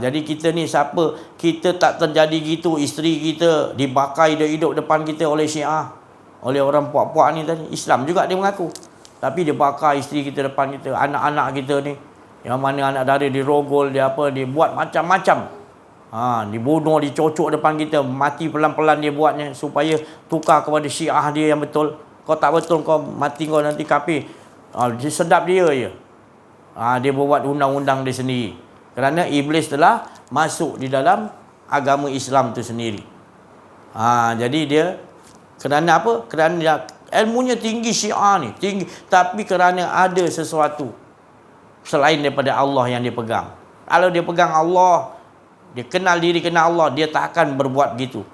Jadi kita ni siapa? Kita tak terjadi gitu, isteri kita dibakar hidup-hidup depan kita oleh Syiah, oleh orang puak-puak ni tadi. Islam juga dia mengaku. Tapi dia bakar isteri kita depan kita, anak-anak kita ni, yang mana anak dara dirogol, dia buat macam-macam. Dibunuh, dicocok depan kita, mati pelan-pelan dia buatnya supaya tukar kepada Syiah dia yang betul. Kau tak betul, kau mati, kau nanti kafir. Sedap dia je. Dia buat undang-undang dia sendiri. Kerana iblis telah masuk di dalam agama Islam tu sendiri. Jadi dia kerana apa? Kerana dia ilmunya tinggi, Syiah ni tinggi, tapi kerana ada sesuatu selain daripada Allah yang dia pegang. Kalau dia pegang Allah, dia kenal diri, kenal Allah, dia tak akan berbuat gitu.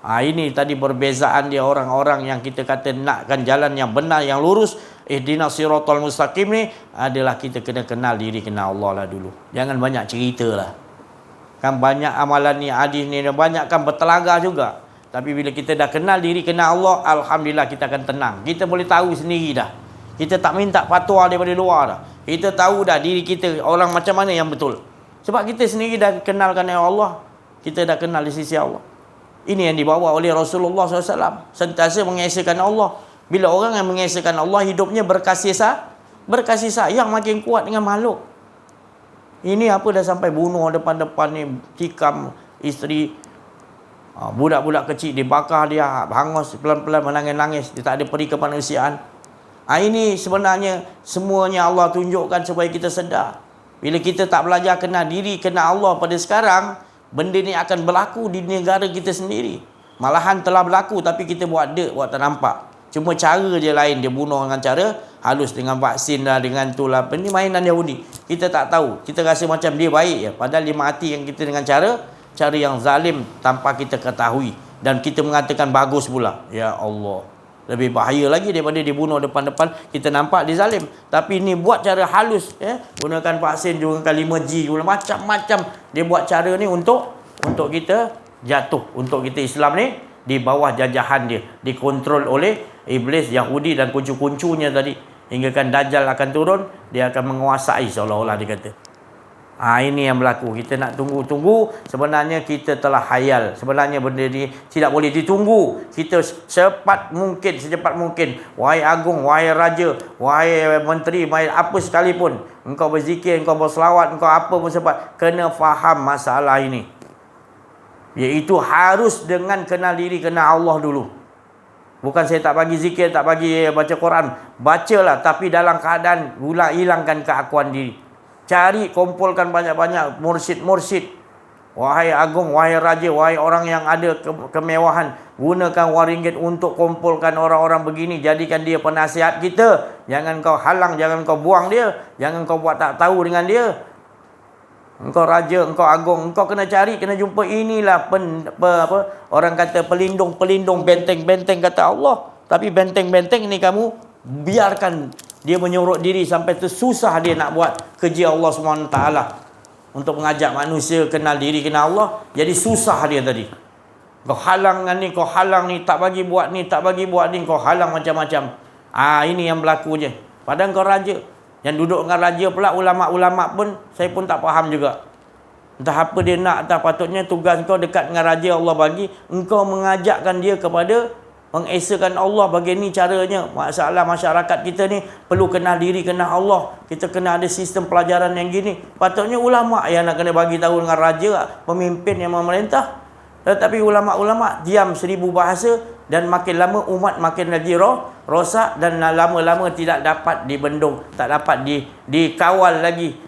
Ini tadi perbezaan dia orang-orang yang kita kata nakkan jalan yang benar, yang lurus, ihdinas siratal mustaqim ni, adalah kita kena kenal diri, kenal Allah lah dulu. Jangan banyak cerita lah. Kan banyak amalan ni, hadis ni, banyak kan bertelaga juga. Tapi bila kita dah kenal diri, kenal Allah, alhamdulillah kita akan tenang. Kita boleh tahu sendiri dah. Kita tak minta fatwa daripada luar dah. Kita tahu dah diri kita, orang macam mana yang betul. Sebab kita sendiri dah kenalkan Allah. Kita dah kenal di sisi Allah. Ini yang dibawa oleh Rasulullah SAW. Sentiasa mengesahkan Allah. Bila orang yang mengesahkan Allah, hidupnya berkasih sayang makin kuat dengan makhluk. Ini apa dah sampai bunuh depan-depan ni, tikam isteri. Budak-budak kecil dibakar, dia hangus pelan-pelan menangis-nangis, dia tak ada peri kemanusiaan. Ini sebenarnya semuanya Allah tunjukkan supaya kita sedar. Bila kita tak belajar kenal diri, kenal Allah pada sekarang, benda ni akan berlaku di negara kita sendiri. Malahan telah berlaku, tapi kita buat tak nampak. Cuma cara je lain, dia bunuh dengan cara halus, dengan vaksin lah, dengan tu lah. Ini mainan Yahudi. Kita tak tahu, kita rasa macam dia baik je, padahal dia mati yang kita dengan cara yang zalim tanpa kita ketahui, dan kita mengatakan bagus pula. Ya Allah, Lebih bahaya lagi daripada dia bunuh depan-depan. Kita nampak dia zalim. Tapi ni buat cara halus. Gunakan vaksin, gunakan 5G, gunakan macam-macam. Dia buat cara ni untuk kita jatuh. Untuk kita Islam ni di bawah jajahan dia. Dikontrol oleh iblis, Yahudi dan kuncu-kuncunya tadi. Hingga kan Dajjal akan turun, dia akan menguasai seolah-olah dia kata. Ini yang berlaku. Kita nak tunggu-tunggu. Sebenarnya kita telah hayal. Sebenarnya benda ni tidak boleh ditunggu. Kita secepat mungkin. Wahai agung, wahai raja, wahai menteri, wahai apa sekalipun. Engkau berzikir, engkau berselawat, engkau apa pun sebab. Kena faham masalah ini. Iaitu harus dengan kenal diri, kenal Allah dulu. Bukan saya tak bagi zikir, tak bagi baca Quran. Bacalah, tapi dalam keadaan hilangkan keakuan diri. Cari, kumpulkan banyak-banyak mursyid-mursyid. Wahai agung, wahai raja, wahai orang yang ada kemewahan. Gunakan wang ringgit untuk kumpulkan orang-orang begini. Jadikan dia penasihat kita. Jangan kau halang, jangan kau buang dia. Jangan kau buat tak tahu dengan dia. Engkau raja, engkau agung, engkau kena cari, kena jumpa. Inilah orang kata pelindung-pelindung, benteng-benteng kata Allah. Tapi benteng-benteng ni kamu biarkan dia menyorok diri sampai tersusah dia nak buat kerja Allah SWT untuk mengajak manusia kenal diri, kenal Allah. Jadi susah dia tadi. Kau halang ni, kau halang ni, tak bagi buat ni, tak bagi buat ni, kau halang macam-macam. Ini yang berlaku je. Padahal kau raja. Yang duduk dengan raja pula, ulama'-ulama' pun saya pun tak faham juga. Entah apa dia nak, entah patutnya tugas kau dekat dengan raja Allah bagi, engkau mengajakkan dia kepada mengesakan Allah. Bagaimana caranya? Masalah masyarakat kita ni perlu kenal diri, kenal Allah. Kita kena ada sistem pelajaran yang gini. Patutnya ulama' yang nak kena bagi tahu dengan raja, pemimpin yang memerintah. Tetapi ulama' diam 1000 bahasa dan makin lama umat makin lagi rosak dan lama-lama tidak dapat dibendung, tak dapat dikawal lagi.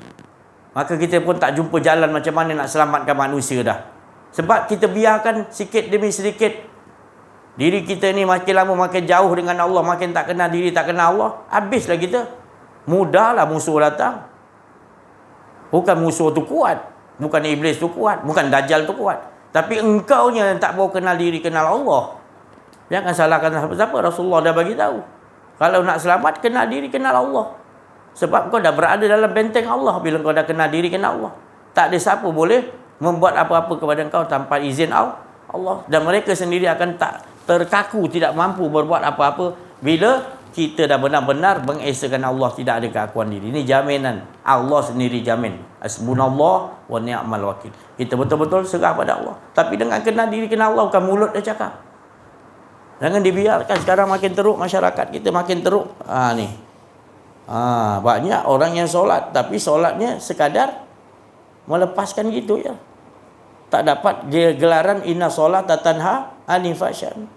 Maka kita pun tak jumpa jalan macam mana nak selamatkan manusia dah. Sebab kita biarkan sikit demi sedikit diri kita ni makin lama makin jauh dengan Allah, makin tak kenal diri, tak kenal Allah, habislah kita. Mudahlah musuh datang. Bukan musuh tu kuat, bukan iblis tu kuat, bukan Dajjal tu kuat. Tapi engkau yang tak mau kenal diri, kenal Allah. Jangan salahkan siapa-siapa. Rasulullah dah bagi tahu. Kalau nak selamat, kenal diri, kenal Allah. Sebab kau dah berada dalam benteng Allah bila kau dah kenal diri, kenal Allah. Tak ada siapa boleh membuat apa-apa kepada kau tanpa izin Allah. Dan mereka sendiri akan tak terkaku, tidak mampu berbuat apa-apa bila kita dah benar-benar mengesakan Allah, tidak ada keakuan diri. Ini jaminan. Allah sendiri jamin. Hasbunallah wa ni'mal wakil. Kita betul-betul serah pada Allah. Tapi dengan kenal diri, kenal Allah, bukan mulut dia cakap. Jangan dibiarkan sekarang makin teruk masyarakat kita, makin teruk. Banyak orang yang solat, tapi solatnya sekadar melepaskan gitu ya. Tak dapat gelaran inna solata tanha anil fahsya'i.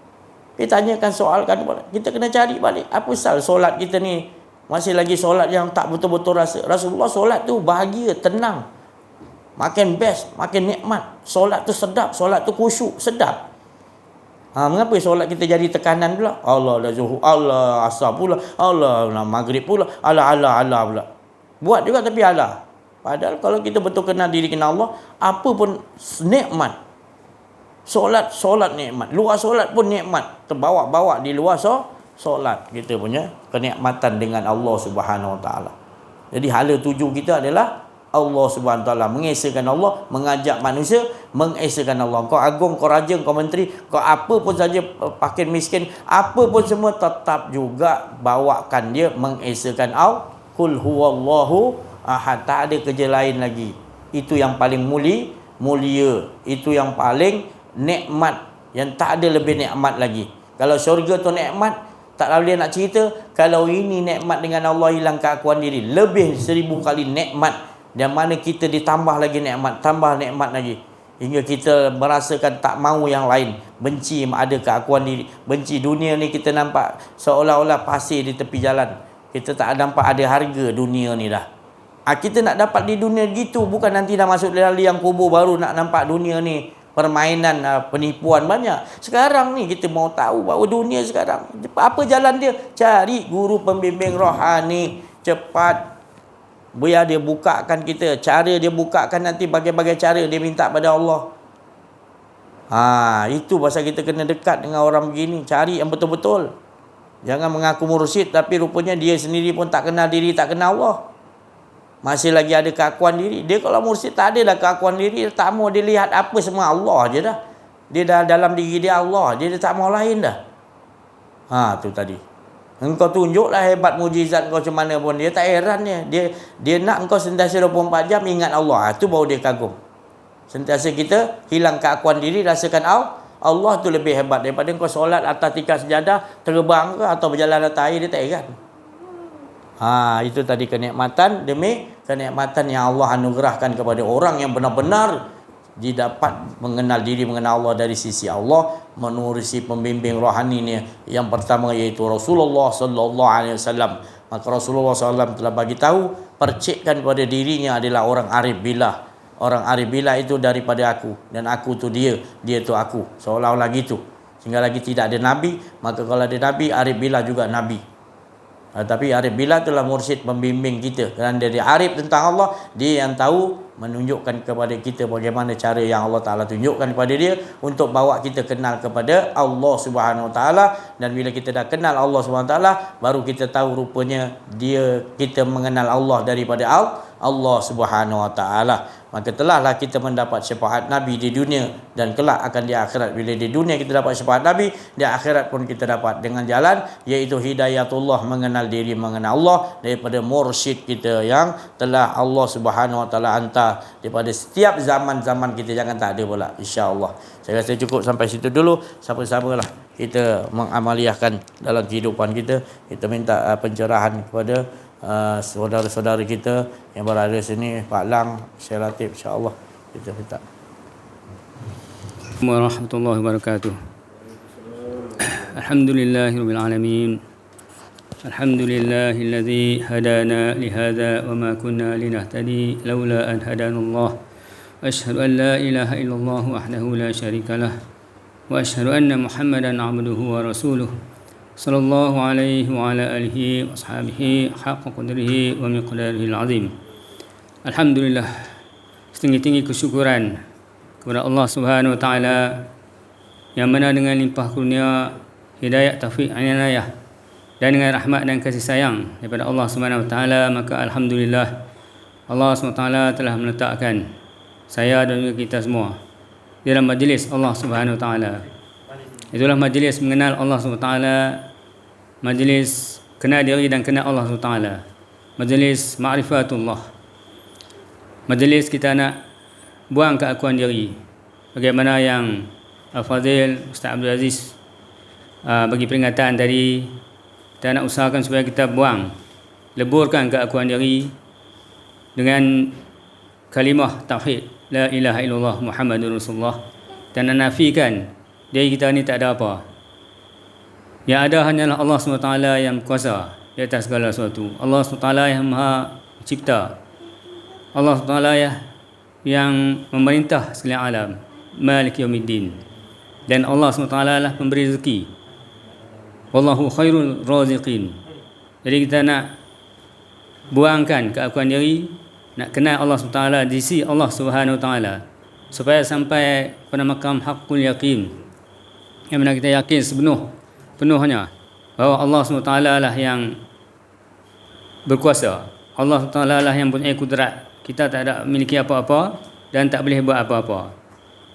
Ditanyakan soalkan pula. Kita kena cari balik. Apa sal solat kita ni masih lagi solat yang tak betul-betul rasa. Rasulullah solat tu bahagia, tenang. Makin best, makin nikmat. Solat tu sedap, solat tu khusyuk, sedap. Mengapa solat kita jadi tekanan pula? Allah dah zuhur, Allah asar pula, Allah maghrib pula, Allah pula. Buat juga tapi Allah. Padahal kalau kita betul kenal diri, kenal Allah, apa pun nikmat. Solat nikmat. Luar solat pun nikmat. Terbawa-bawa di luar solat. Kita punya kenikmatan dengan Allah Subhanahu Wa Taala. Jadi hala tuju kita adalah Allah Subhanahu Wa Taala. Mengesakan Allah, mengajak manusia mengesakan Allah. Kau agung, kau raja, kau menteri, kau apa pun saja, fakir miskin, apa pun semua tetap juga bawakan dia mengesakan Allah. Qul huwallahu ahad. Tak ada kerja lain lagi. Itu yang paling mulia. Itu yang paling nikmat, yang tak ada lebih nikmat lagi. Kalau syurga tu nikmat, tak boleh nak cerita. Kalau ini nikmat dengan Allah hilang keakuan diri, lebih 1000 kali nikmat. Dan mana kita ditambah lagi nikmat, tambah nikmat lagi, hingga kita merasakan tak mahu yang lain. Benci ada keakuan diri. Benci dunia ni kita nampak seolah-olah pasir di tepi jalan. Kita tak nampak ada harga dunia ni dah. Kita nak dapat di dunia gitu, bukan nanti dah masuk dalam liang kubur baru nak nampak dunia ni. Permainan, penipuan banyak. Sekarang ni kita mau tahu bahawa dunia sekarang, apa jalan dia? Cari guru pembimbing rohani. Cepat. Biar dia bukakan kita. Cara dia bukakan nanti bagai-bagai cara dia minta pada Allah. Itu pasal kita kena dekat dengan orang begini. Cari yang betul-betul. Jangan mengaku mursyid tapi rupanya dia sendiri pun tak kenal diri, tak kenal Allah. Masih lagi ada keakuan diri. Dia kalau mursyid tak ada dah keakuan diri, tak mau dia lihat apa semua Allah je dah. Dia dah dalam diri dia Allah, dia tak mau lain dah. Tu tadi. Engkau tunjuklah hebat mujizat kau macam mana pun, dia tak herannya. Dia nak engkau sentiasa 24 jam ingat Allah. Tu baru dia kagum. Sentiasa kita hilang keakuan diri, rasakan Allah tu lebih hebat daripada engkau solat atas tikar sejadah, terbang ke atau berjalan atas air, dia tak heran. Itu tadi kenikmatan demi kenikmatan yang Allah anugerahkan kepada orang yang benar-benar dia dapat mengenal diri, mengenal Allah dari sisi Allah, menerusi pembimbing rohaninya yang pertama iaitu Rasulullah sallallahu alaihi wasallam. Maka Rasulullah SAW telah bagi tahu percikkan pada dirinya adalah orang arif billah. Orang arif billah itu daripada aku dan aku tu dia tu aku. Seolah-olah gitu. Sehingga lagi tidak ada nabi, maka kalau ada nabi, arif billah juga nabi. Tapi arif billah itulah mursyid pembimbing kita. Kerana dia arif tentang Allah, dia yang tahu menunjukkan kepada kita bagaimana cara yang Allah Ta'ala tunjukkan kepada dia untuk bawa kita kenal kepada Allah Subhanahu Wa Ta'ala. Dan bila kita dah kenal Allah Subhanahu Wa Ta'ala, baru kita tahu rupanya kita mengenal Allah daripada Allah Subhanahu Wa Ta'ala. Maka telahlah kita mendapat syafaat Nabi di dunia dan kelak akan di akhirat. Bila di dunia kita dapat syafaat Nabi, di akhirat pun kita dapat dengan jalan iaitu hidayatullah, mengenal diri, mengenal Allah daripada mursyid kita yang telah Allah Subhanahu Wa Ta'ala hantar daripada setiap zaman-zaman kita. Jangan tak ada pula, insya-Allah. Saya rasa cukup sampai situ dulu. Sama-samalah kita mengamaliahkan dalam kehidupan kita. Kita minta pencerahan kepada saudara-saudara kita yang berada sini, Pak Lang, Syekh Latif, insya-Allah kita minta. Warahmatullahi wabarakatuh. Alhamdulillahirabbil alamin. Alhamdulillahilladzi hadana li hadza wa ma kunna linahtadi laula an hadanallah. Asyhadu an la ilaha illallah wahdahu la syarikalah wa asyhadu anna Muhammadan 'abduhu wa rasuluh. Sallallahu alaihi wa ala alihi wa ashabihi haqqa qadrihi wa miqdarihil azim. Alhamdulillah, setinggi-tinggi kesyukuran kepada Allah Subhanahu wa taala yang mana dengan limpah kurnia, hidayah, taufik, inayah dan dengan rahmat dan kasih sayang daripada Allah Subhanahu wa taala, maka alhamdulillah Allah Subhanahu wa taala telah meletakkan saya dan juga kita semua di dalam majlis Allah Subhanahu wa taala. Itulah majlis mengenal Allah Subhanahu wa taala, majlis kenal diri dan kenal Allah Subhanahu wa taala, majlis ma'rifatullah, majlis kita nak buang keakuan diri. Bagaimana yang Al-Fadhil Ustaz Abdul Aziz bagi peringatan tadi, kita nak usahakan supaya kita buang, leburkan keakuan diri dengan kalimah tauhid la ilaha illallah Muhammadur Rasulullah, dan nafikan diri kita ni tak ada apa. Yang ada hanyalah Allah SWT yang kuasa di atas segala sesuatu. Allah SWT yang maha cipta. Allah SWT yang memerintah sekalian alam. Malik yaumiddin. Dan Allah SWT lah pemberi rezeki. Wallahu khairul raziqin. Jadi kita nak buangkan keakuan diri, nak kenal Allah SWT di sisi Allah SWT, supaya sampai pada makam haqqul yaqin, yang mana kita yakin penuhnya bahawa Allah SWT lah yang berkuasa. Allah SWT lah yang punya kudrat. Kita tak ada memiliki apa-apa dan tak boleh buat apa-apa.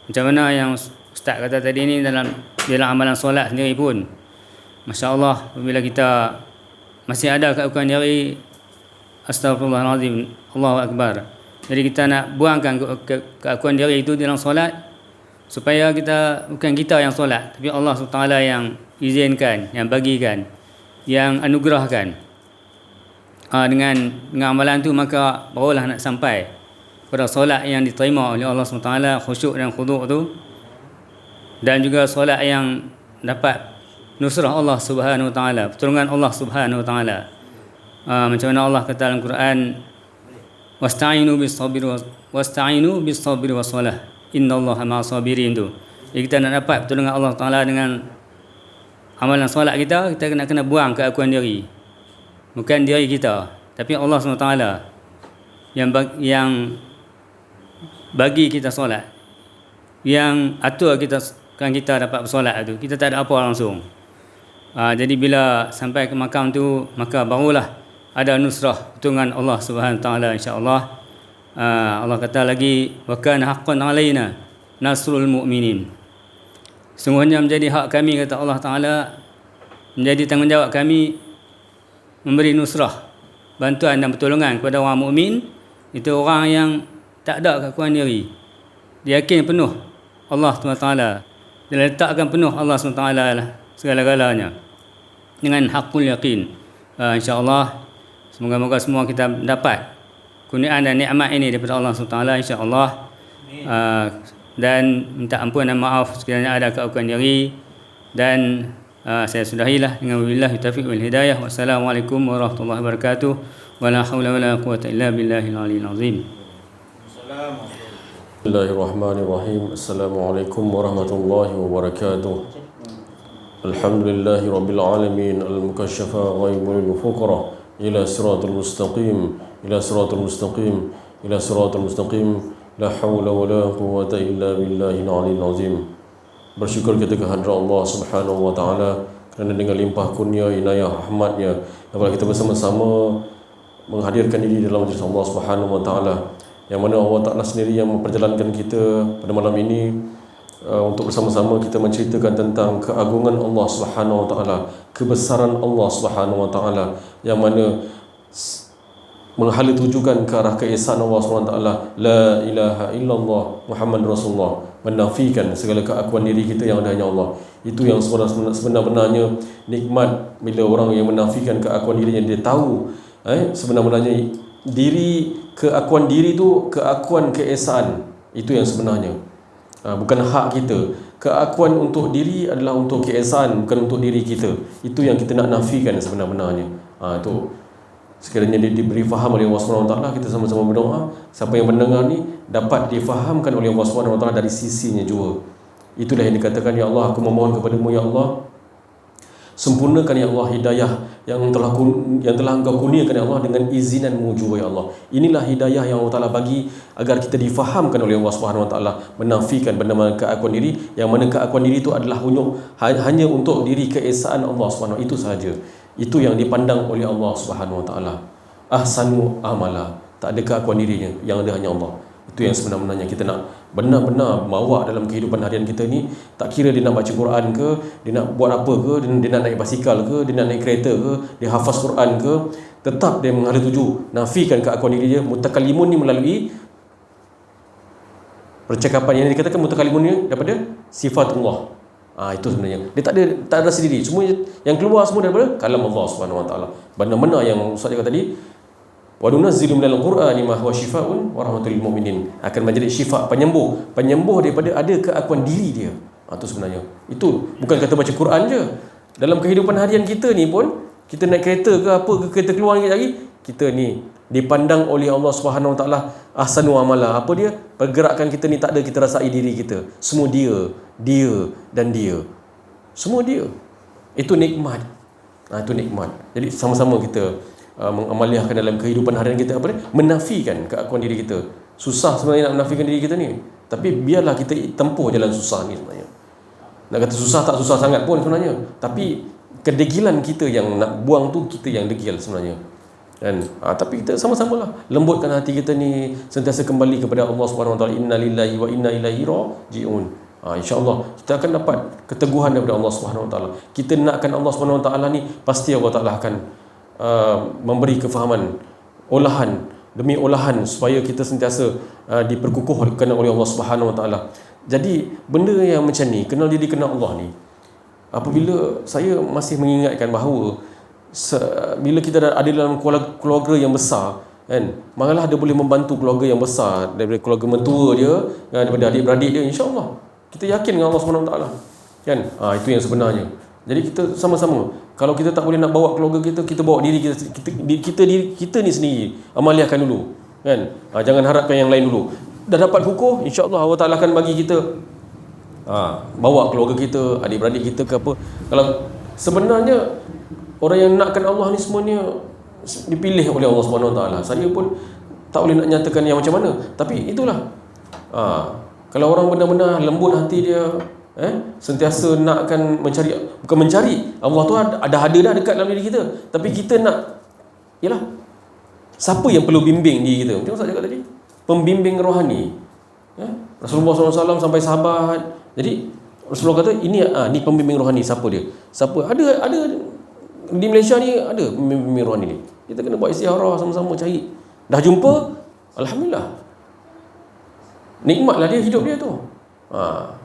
Macam mana yang Ustaz kata tadi ni dalam amalan solat sendiri pun, Masya Allah, apabila kita masih ada keakuan diri, astagfirullahalazim, Allahu Akbar. Jadi kita nak buangkan keakuan diri itu dalam solat, supaya kita, bukan kita yang solat, tapi Allah SWT yang izinkan, yang bagikan, yang anugerahkan. Dengan amalan tu, maka barulah nak sampai pada solat yang diterima oleh Allah SWT, khusyuk dan khuduk tu, dan juga solat yang dapat nusrah Allah Subhanahu Wa Taala, pertolongan Allah Subhanahu Wa Taala. Macam mana Allah kata dalam Quran, wasta'inu bis sabri was salah, innallaha ma'as sabirin tu. Jadi kita nak dapat pertolongan Allah Taala dengan amalan solat kita, kita kena buang keakuan diri. Bukan diri kita, tapi Allah SWT yang bagi kita solat, yang atur kita kan kita dapat bersolat tu. Kita tak ada apa langsung. Jadi bila sampai ke makam tu, maka barulah ada nusrah, pertolongan Allah Subhanahu taala insya-Allah. Allah kata lagi, wa kana haqqan alaina nasrul mu'minin. Sungguhnya menjadi hak kami, kata Allah Taala, menjadi tanggungjawab kami memberi nusrah, bantuan dan pertolongan kepada orang mukmin. Itu orang yang tak ada kekuatan diri, dia yakin penuh Allah SWT, dia letakkan penuh Allah SWT lah segala-galanya dengan hakul yakin. InsyaAllah semoga-moga semua kita dapat kurniaan dan nikmat ini daripada Allah SWT insya-Allah. Dan minta ampun dan maaf sekiranya ada kekurangan diri, dan saya sudahilah dengan wabillahi taufiq wal hidayah. Wassalamualaikum warahmatullahi wabarakatuh. Wala haula wala quwwata illa billahil aliyyil azim. Bismillahirrahmanirrahim. Assalamualaikum warahmatullahi wabarakatuh. Alhamdulillahi rabbil alamin, al-mukasyafa ghaibul fuqara ila siratal mustaqim, ila siratal mustaqim, ila siratal mustaqim. La haula wala quwwata illa billahil aliyyil azim. Bersyukur kita kehadrat Allah Subhanahu wa taala kerana dengan limpah kurnia, inayah, rahmatnya dapat kita bersama-sama menghadirkan diri dalam majlis Allah Subhanahu wa taala, yang mana Allah Taala sendiri yang memperjalankan kita pada malam ini untuk bersama-sama kita menceritakan tentang keagungan Allah Subhanahu wa taala, kebesaran Allah Subhanahu wa taala, yang mana menghala tujukan ke arah keesaan Allah SWT. La ilaha illallah Muhammad Rasulullah, menafikan segala keakuan diri kita yang ada hanya Allah. Itu yang sebenar-benarnya nikmat bila orang yang menafikan keakuan dirinya, dia tahu sebenar-benarnya diri, keakuan diri tu keakuan keesaan, itu yang sebenarnya, bukan hak kita. Keakuan untuk diri adalah untuk keesaan, bukan untuk diri kita. Itu yang kita nak nafikan sebenar-benarnya. Itu sekiranya dia diberi faham oleh Allah SWT, kita sama-sama berdoa siapa yang mendengar ni dapat difahamkan oleh Allah SWT dari sisinya juga. Itulah yang dikatakan, ya Allah, aku memohon kepadamu ya Allah, sempurnakan ya Allah hidayah yang telah engkau kurniakan ya Allah dengan izinanmu juga ya Allah. Inilah hidayah yang Allah Ta'ala bagi agar kita difahamkan oleh Allah SWT, menafikan benda-benda keakuan diri, yang mana keakuan diri itu adalah hanya untuk diri keesaan Allah SWT, itu sahaja. Itu yang dipandang oleh Allah Subhanahu wa taala. Ahsanu amala, tak ada keakuan dirinya, yang ada hanya Allah. Itu yang sebenar-benarnya kita nak benar-benar bawa dalam kehidupan harian kita ni. Tak kira dia nak baca Quran ke, dia nak buat apa ke, dia nak naik basikal ke, dia nak naik kereta ke, dia hafaz Quran ke, tetap dia menghala tuju nafikan keakuan diri dia. Mutakallimun ni melalui percakapan yang dikatakan mutakallimun ni daripada sifat Allah. Itu sebenarnya dia tak ada sendiri, semua yang keluar semua daripada kalam Allah Subhanahu wa taala. Benar-benar yang Ustaz cakap tadi, wa nunazzilu minal qur'ani ma huwa shifaa'un wa rahmatul lil mu'minin, akan menjadi syifa, penyembuh daripada ada keakuan diri dia. Itu sebenarnya. Itu bukan kata baca Quran je. Dalam kehidupan harian kita ni pun, kita naik kereta ke apa ke, kereta keluar lagi, kita ni dipandang oleh Allah Subhanahu wa taala ahsanu amala. Apa dia? Pergerakan kita ni tak ada kita rasai diri kita. Semua dia dan dia. Semua dia. Itu nikmat. Itu nikmat. Jadi sama-sama kita mengamaliahkan dalam kehidupan harian kita apa dia? Menafikan keakuan diri kita. Susah sebenarnya nak menafikan diri kita ni. Tapi biarlah kita tempuh jalan susah ni sebenarnya. Nak kata susah tak susah sangat pun sebenarnya. Tapi kedegilan kita yang nak buang tu, kita yang degil sebenarnya. Tapi kita sama-samalah lembutkan hati kita ni, sentiasa kembali kepada Allah Subhanahu wa taala. Inna lillahi wa inna ilaihi raji'un. Insya-Allah kita akan dapat keteguhan daripada Allah Subhanahu wa taala. Kita nakkan Allah Subhanahu wa taala ni, pasti Allah Taala akan memberi kefahaman, olahan demi olahan, supaya kita sentiasa diperkukuhkan oleh Allah Subhanahu wa taala. Jadi benda yang macam ni, kenal diri kenal Allah ni, apabila saya masih mengingatkan bahawa bila kita ada dalam keluarga yang besar kan, malah dia boleh membantu keluarga yang besar, daripada keluarga mentua dia, daripada adik-beradik dia, insya-Allah kita yakin dengan Allah SWT kan. Itu yang sebenarnya. Jadi kita sama-sama, kalau kita tak boleh nak bawa keluarga kita, kita bawa diri kita ni sendiri, amaliahkan dulu kan. Jangan harapkan yang lain dulu. Dah dapat kukuh, insya-Allah Allah Taala akan bagi kita bawa keluarga kita, adik-beradik kita ke apa. Kalau sebenarnya orang yang nakkan Allah ni semuanya dipilih oleh Allah Subhanahu Wa Taala. Saya pun tak boleh nak nyatakan yang macam mana, tapi itulah. Kalau orang benar-benar lembut hati dia, Sentiasa nakkan mencari, bukan mencari, Allah tu ada dah dekat dalam diri kita, tapi kita nak, yalah, siapa yang perlu bimbing diri kita? Macam Ustaz cakap tadi, pembimbing rohani. Rasulullah SAW sampai sahabat. Jadi Rasulullah kata ini ni pembimbing rohani. Siapa dia? Siapa? Ada di Malaysia ni ada pembimbing rohani ni. Kita kena buat istiharah sama-sama cari. Dah jumpa, alhamdulillah. Nikmatlah dia hidup dia tu.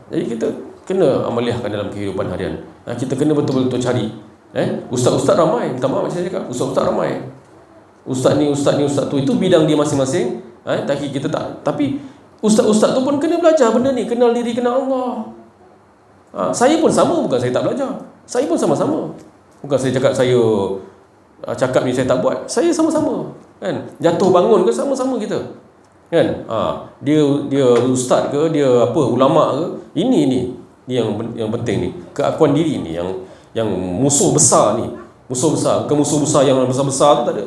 Jadi kita kena amaliahkan dalam kehidupan harian. Kita kena betul-betul cari. Ustaz-ustaz ramai. Minta maaf saya cakap, ustaz-ustaz ramai. Ustaz ni, ustaz tu, itu bidang dia masing-masing. Tapi ustaz-ustaz tu pun kena belajar benda ni, kenal diri, kenal Allah. Saya pun sama, bukan saya tak belajar. Saya pun sama-sama. Bukan saya cakap saya cakap ni saya tak buat. Saya sama-sama. Kan? Jatuh bangun ke sama-sama kita. Kan? Dia ustaz ke, dia apa, ulama ke, ini yang penting ni. Keakuan diri ni yang musuh besar ni. Musuh besar, bukan musuh besar yang besar-besar tu tak ada.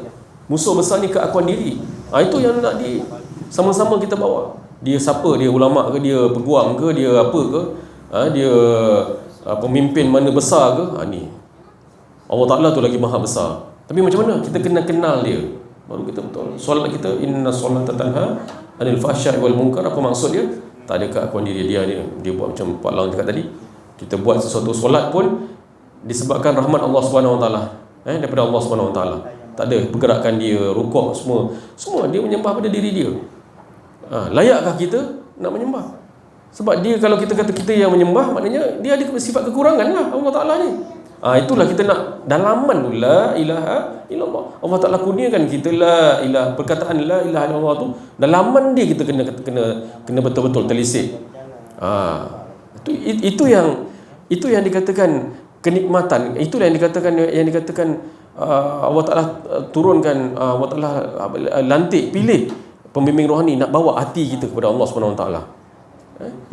Musuh besar ni keakuan diri. Itu yang nak sama-sama kita bawa. Dia siapa? Dia ulama ke, dia peguam ke, dia apa ke? Dia pemimpin mana besar ke? Ni Allah Ta'ala tu lagi maha besar. Tapi macam mana? Kita kena kenal dia, baru kita betul. Solat kita, inna solata tanha anil fahsya'i wal munkar. Apa maksud dia? Tak ada keakuan diri dia buat macam Pak Lang cakap tadi. Kita buat sesuatu solat pun disebabkan rahmat Allah Subhanahu Wa Taala, daripada Allah Subhanahu Wa Taala. Tak ada pergerakan dia, rukuk semua dia menyembah pada diri dia. Layakkah kita nak menyembah? Sebab dia, kalau kita kata kita yang menyembah, maknanya dia ada sifat kekurangan lah Allah Ta'ala ni. Itulah kita nak dalaman tu, la ilaha illallah. Allah Ta'ala kurniakan kita la ilaha, perkataan la ilaha illallah tu, dalaman dia kita kena betul-betul telisik. Itu yang dikatakan kenikmatan. Itulah yang dikatakan Allah Ta'ala turunkan, Allah Ta'ala lantik, pilih pembimbing rohani nak bawa hati kita kepada Allah Subhanahu Wa Taala.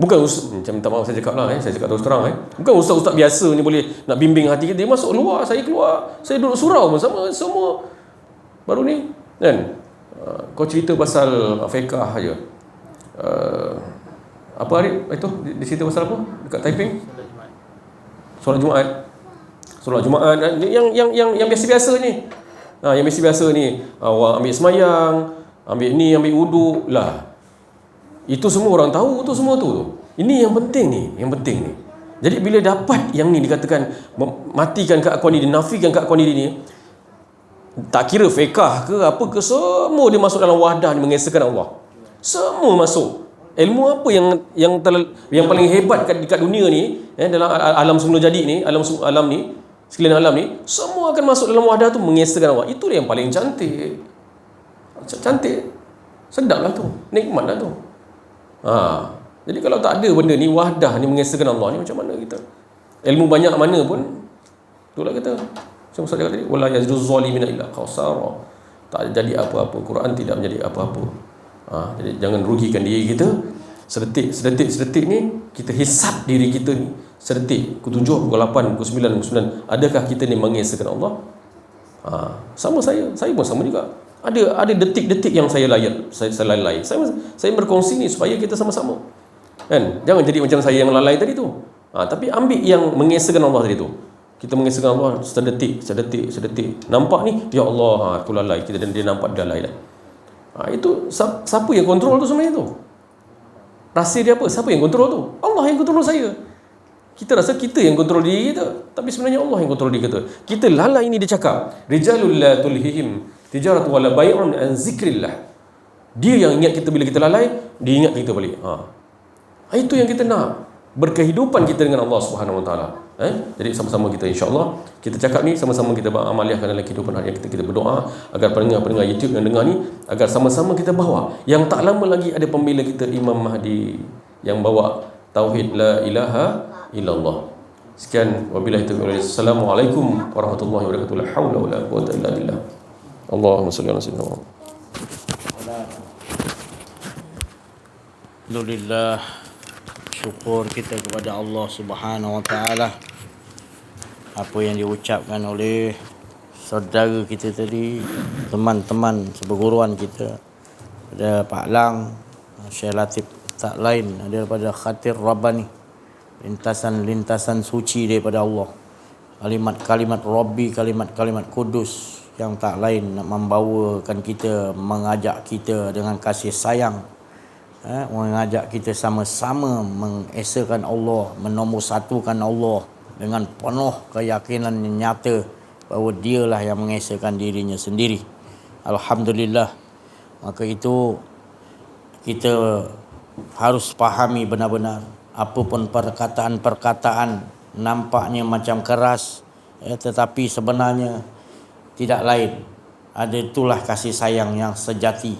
Bukan macam minta maaf saya cakap lah, saya cakap terus terang, bukan ustaz-ustaz biasa ni boleh nak bimbing hati kita. Dia masuk luar, saya keluar, saya duduk surau bersama semua. Baru ni kan, kau cerita pasal fiqah aja. Apa hari itu dia cerita pasal apa dekat Taiping? Solat Jumaat yang biasa-biasa ni. Yang biasa-biasa ni, awak ambil semayang, ambil ni, ambil wuduk lah. Itu semua orang tahu tu semua tu. Ini yang penting ni. Jadi bila dapat yang ni dikatakan matikan keakuan diri, nafikan keakuan diri ni, tak kira fiqah ke apa ke, semua dia masuk dalam wahdah ni, mengesahkan Allah. Semua masuk. Ilmu apa yang paling hebat dekat dunia ni, dalam alam semula jadi ni, alam ni, sekalian alam ni, semua akan masuk dalam wahdah tu, mengesahkan Allah. Itu yang paling cantik. Sedaplah tu, nikmatlah tu. Jadi kalau tak ada benda ni, wahdah ni, mengesahkan Allah ni, macam mana kita? Ilmu banyak mana pun, itulah kita. Macam Ustaz cakap tadi, wala yaziduz zalimina illa khasara. Tak jadi apa-apa. Quran tidak menjadi apa-apa. Jadi jangan rugikan diri kita. Sedetik ni kita hisap diri kita ni. Sedetik, pukul 7, pukul 8, pukul 9, adakah kita ni mengesahkan Allah? Sama saya pun sama juga. Ada detik-detik yang saya lalai. Saya berkongsi ni supaya kita sama-sama. Kan? Jangan jadi macam saya yang lalai tadi tu. Tapi ambil yang mengesahkan Allah tadi tu. Kita mengesahkan Allah sedetik. Nampak ni, ya Allah, aku lalai. Dia nampak dia lalai dah. Itu siapa yang kontrol tu sebenarnya tu? Rahsia dia apa? Siapa yang kontrol tu? Allah yang kontrol saya. Kita rasa kita yang kontrol diri kita, tapi sebenarnya Allah yang kontrol diri kita. Kita lalai ni, dia cakap, rijalul la tulhihim tijaratu wala bai'un an zikrillah. Dia yang ingat kita bila kita lalai, dia ingat kita balik. Itu yang kita nak, berkehidupan kita dengan Allah Subhanahu Wa Taala. Jadi sama-sama kita, insya-Allah kita cakap ni, sama-sama kita amaliahkan dalam kehidupan harian kita. Kita berdoa agar pendengar-pendengar YouTube yang dengar ni, agar sama-sama kita bawa. Yang tak lama lagi ada pembela kita, Imam Mahdi, yang bawa tauhid la ilaha illallah. Sekian, wabillahi taufiq. Assalamualaikum warahmatullahi wabarakatuh. La haula wala quwwata illa billah. Allahumma salli ala sayyidina Muhammad. Alhamdulillah, syukur kita kepada Allah Subhanahu Wa Taala. Apa yang diucapkan oleh saudara kita tadi, teman-teman seperguruan kita, ada Pak Lang, Syekh Latif, tak lain daripada Khatir Rabbani. lintasan-lintasan suci daripada Allah. Kalimat-kalimat Rabbi, kalimat-kalimat kudus yang tak lain nak membawakan kita, mengajak kita dengan kasih sayang, mengajak kita sama-sama mengesakan Allah, menomorsatukan Allah dengan penuh keyakinan yang nyata bahawa dialah yang mengesakan dirinya sendiri. Alhamdulillah. Maka itu kita harus fahami benar-benar, apapun perkataan-perkataan nampaknya macam keras, tetapi sebenarnya tidak lain. Itulah kasih sayang yang sejati,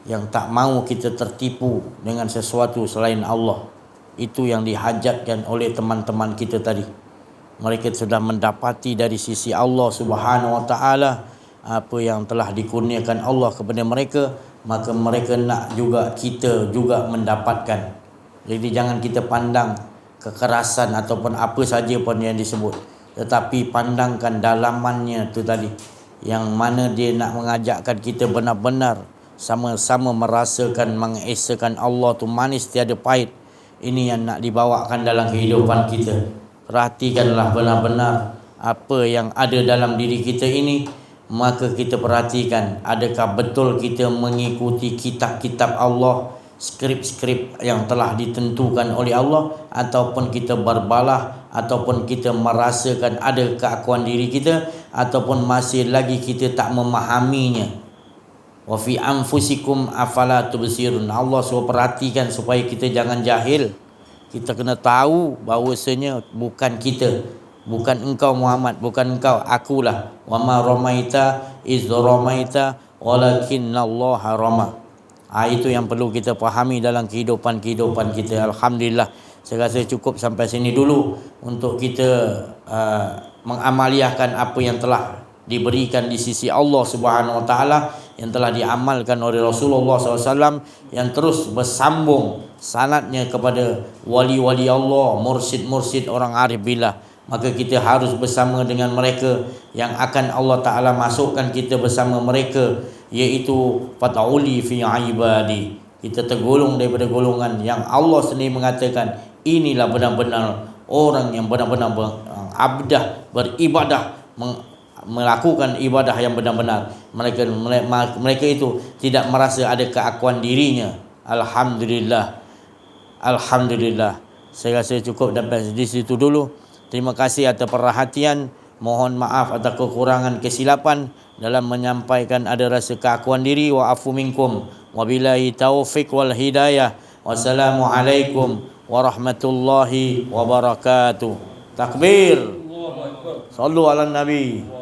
yang tak mahu kita tertipu dengan sesuatu selain Allah. Itu yang dihajatkan oleh teman-teman kita tadi. Mereka sudah mendapati dari sisi Allah Subhanahu wa taala apa yang telah dikurniakan Allah kepada mereka, maka mereka nak juga kita juga mendapatkan. Jadi jangan kita pandang kekerasan ataupun apa saja pun yang disebut, tetapi pandangkan dalamannya tu tadi, yang mana dia nak mengajakkan kita benar-benar sama-sama merasakan, mengesakan Allah tu manis tiada pahit. Ini yang nak dibawakan dalam kehidupan kita. Perhatikanlah benar-benar apa yang ada dalam diri kita ini, maka kita perhatikan adakah betul kita mengikuti kitab-kitab Allah, skrip-skrip yang telah ditentukan oleh Allah, ataupun kita berbalah, ataupun kita merasakan ada keakuan diri kita, ataupun masih lagi kita tak memahaminya. Wa fi anfusikum afala tubsirun. Allah suruh perhatikan supaya kita jangan jahil. Kita kena tahu bahawasanya bukan kita, bukan engkau Muhammad, bukan engkau, akulah. Wa ma ramaita iz ramaita walakinallaha rama. Itu yang perlu kita fahami dalam kehidupan kita. Alhamdulillah. Saya rasa cukup sampai sini dulu untuk kita mengamaliahkan apa yang telah diberikan di sisi Allah Subhanahu wa taala, yang telah diamalkan oleh Rasulullah SAW, yang terus bersambung sanadnya kepada wali-wali Allah, mursyid-mursyid orang arif billah. Maka kita harus bersama dengan mereka yang akan Allah Ta'ala masukkan kita bersama mereka, iaitu fata'uli fi ibadi. Kita tergolong daripada golongan yang Allah sendiri mengatakan inilah benar-benar orang yang benar-benar abdah, beribadah, melakukan ibadah yang benar-benar. Mereka itu tidak merasa ada keakuan dirinya. Alhamdulillah. Alhamdulillah. Saya rasa cukup sampai di situ dulu. Terima kasih atas perhatian. Mohon maaf atas kekurangan kesilapan dalam menyampaikan ada rasa keakuan diri. Wa afu minkum. Wabillahi taufiq wal hidayah. Wassalamualaikum warahmatullahi wabarakatuh. Takbir. Sallu ala Nabi.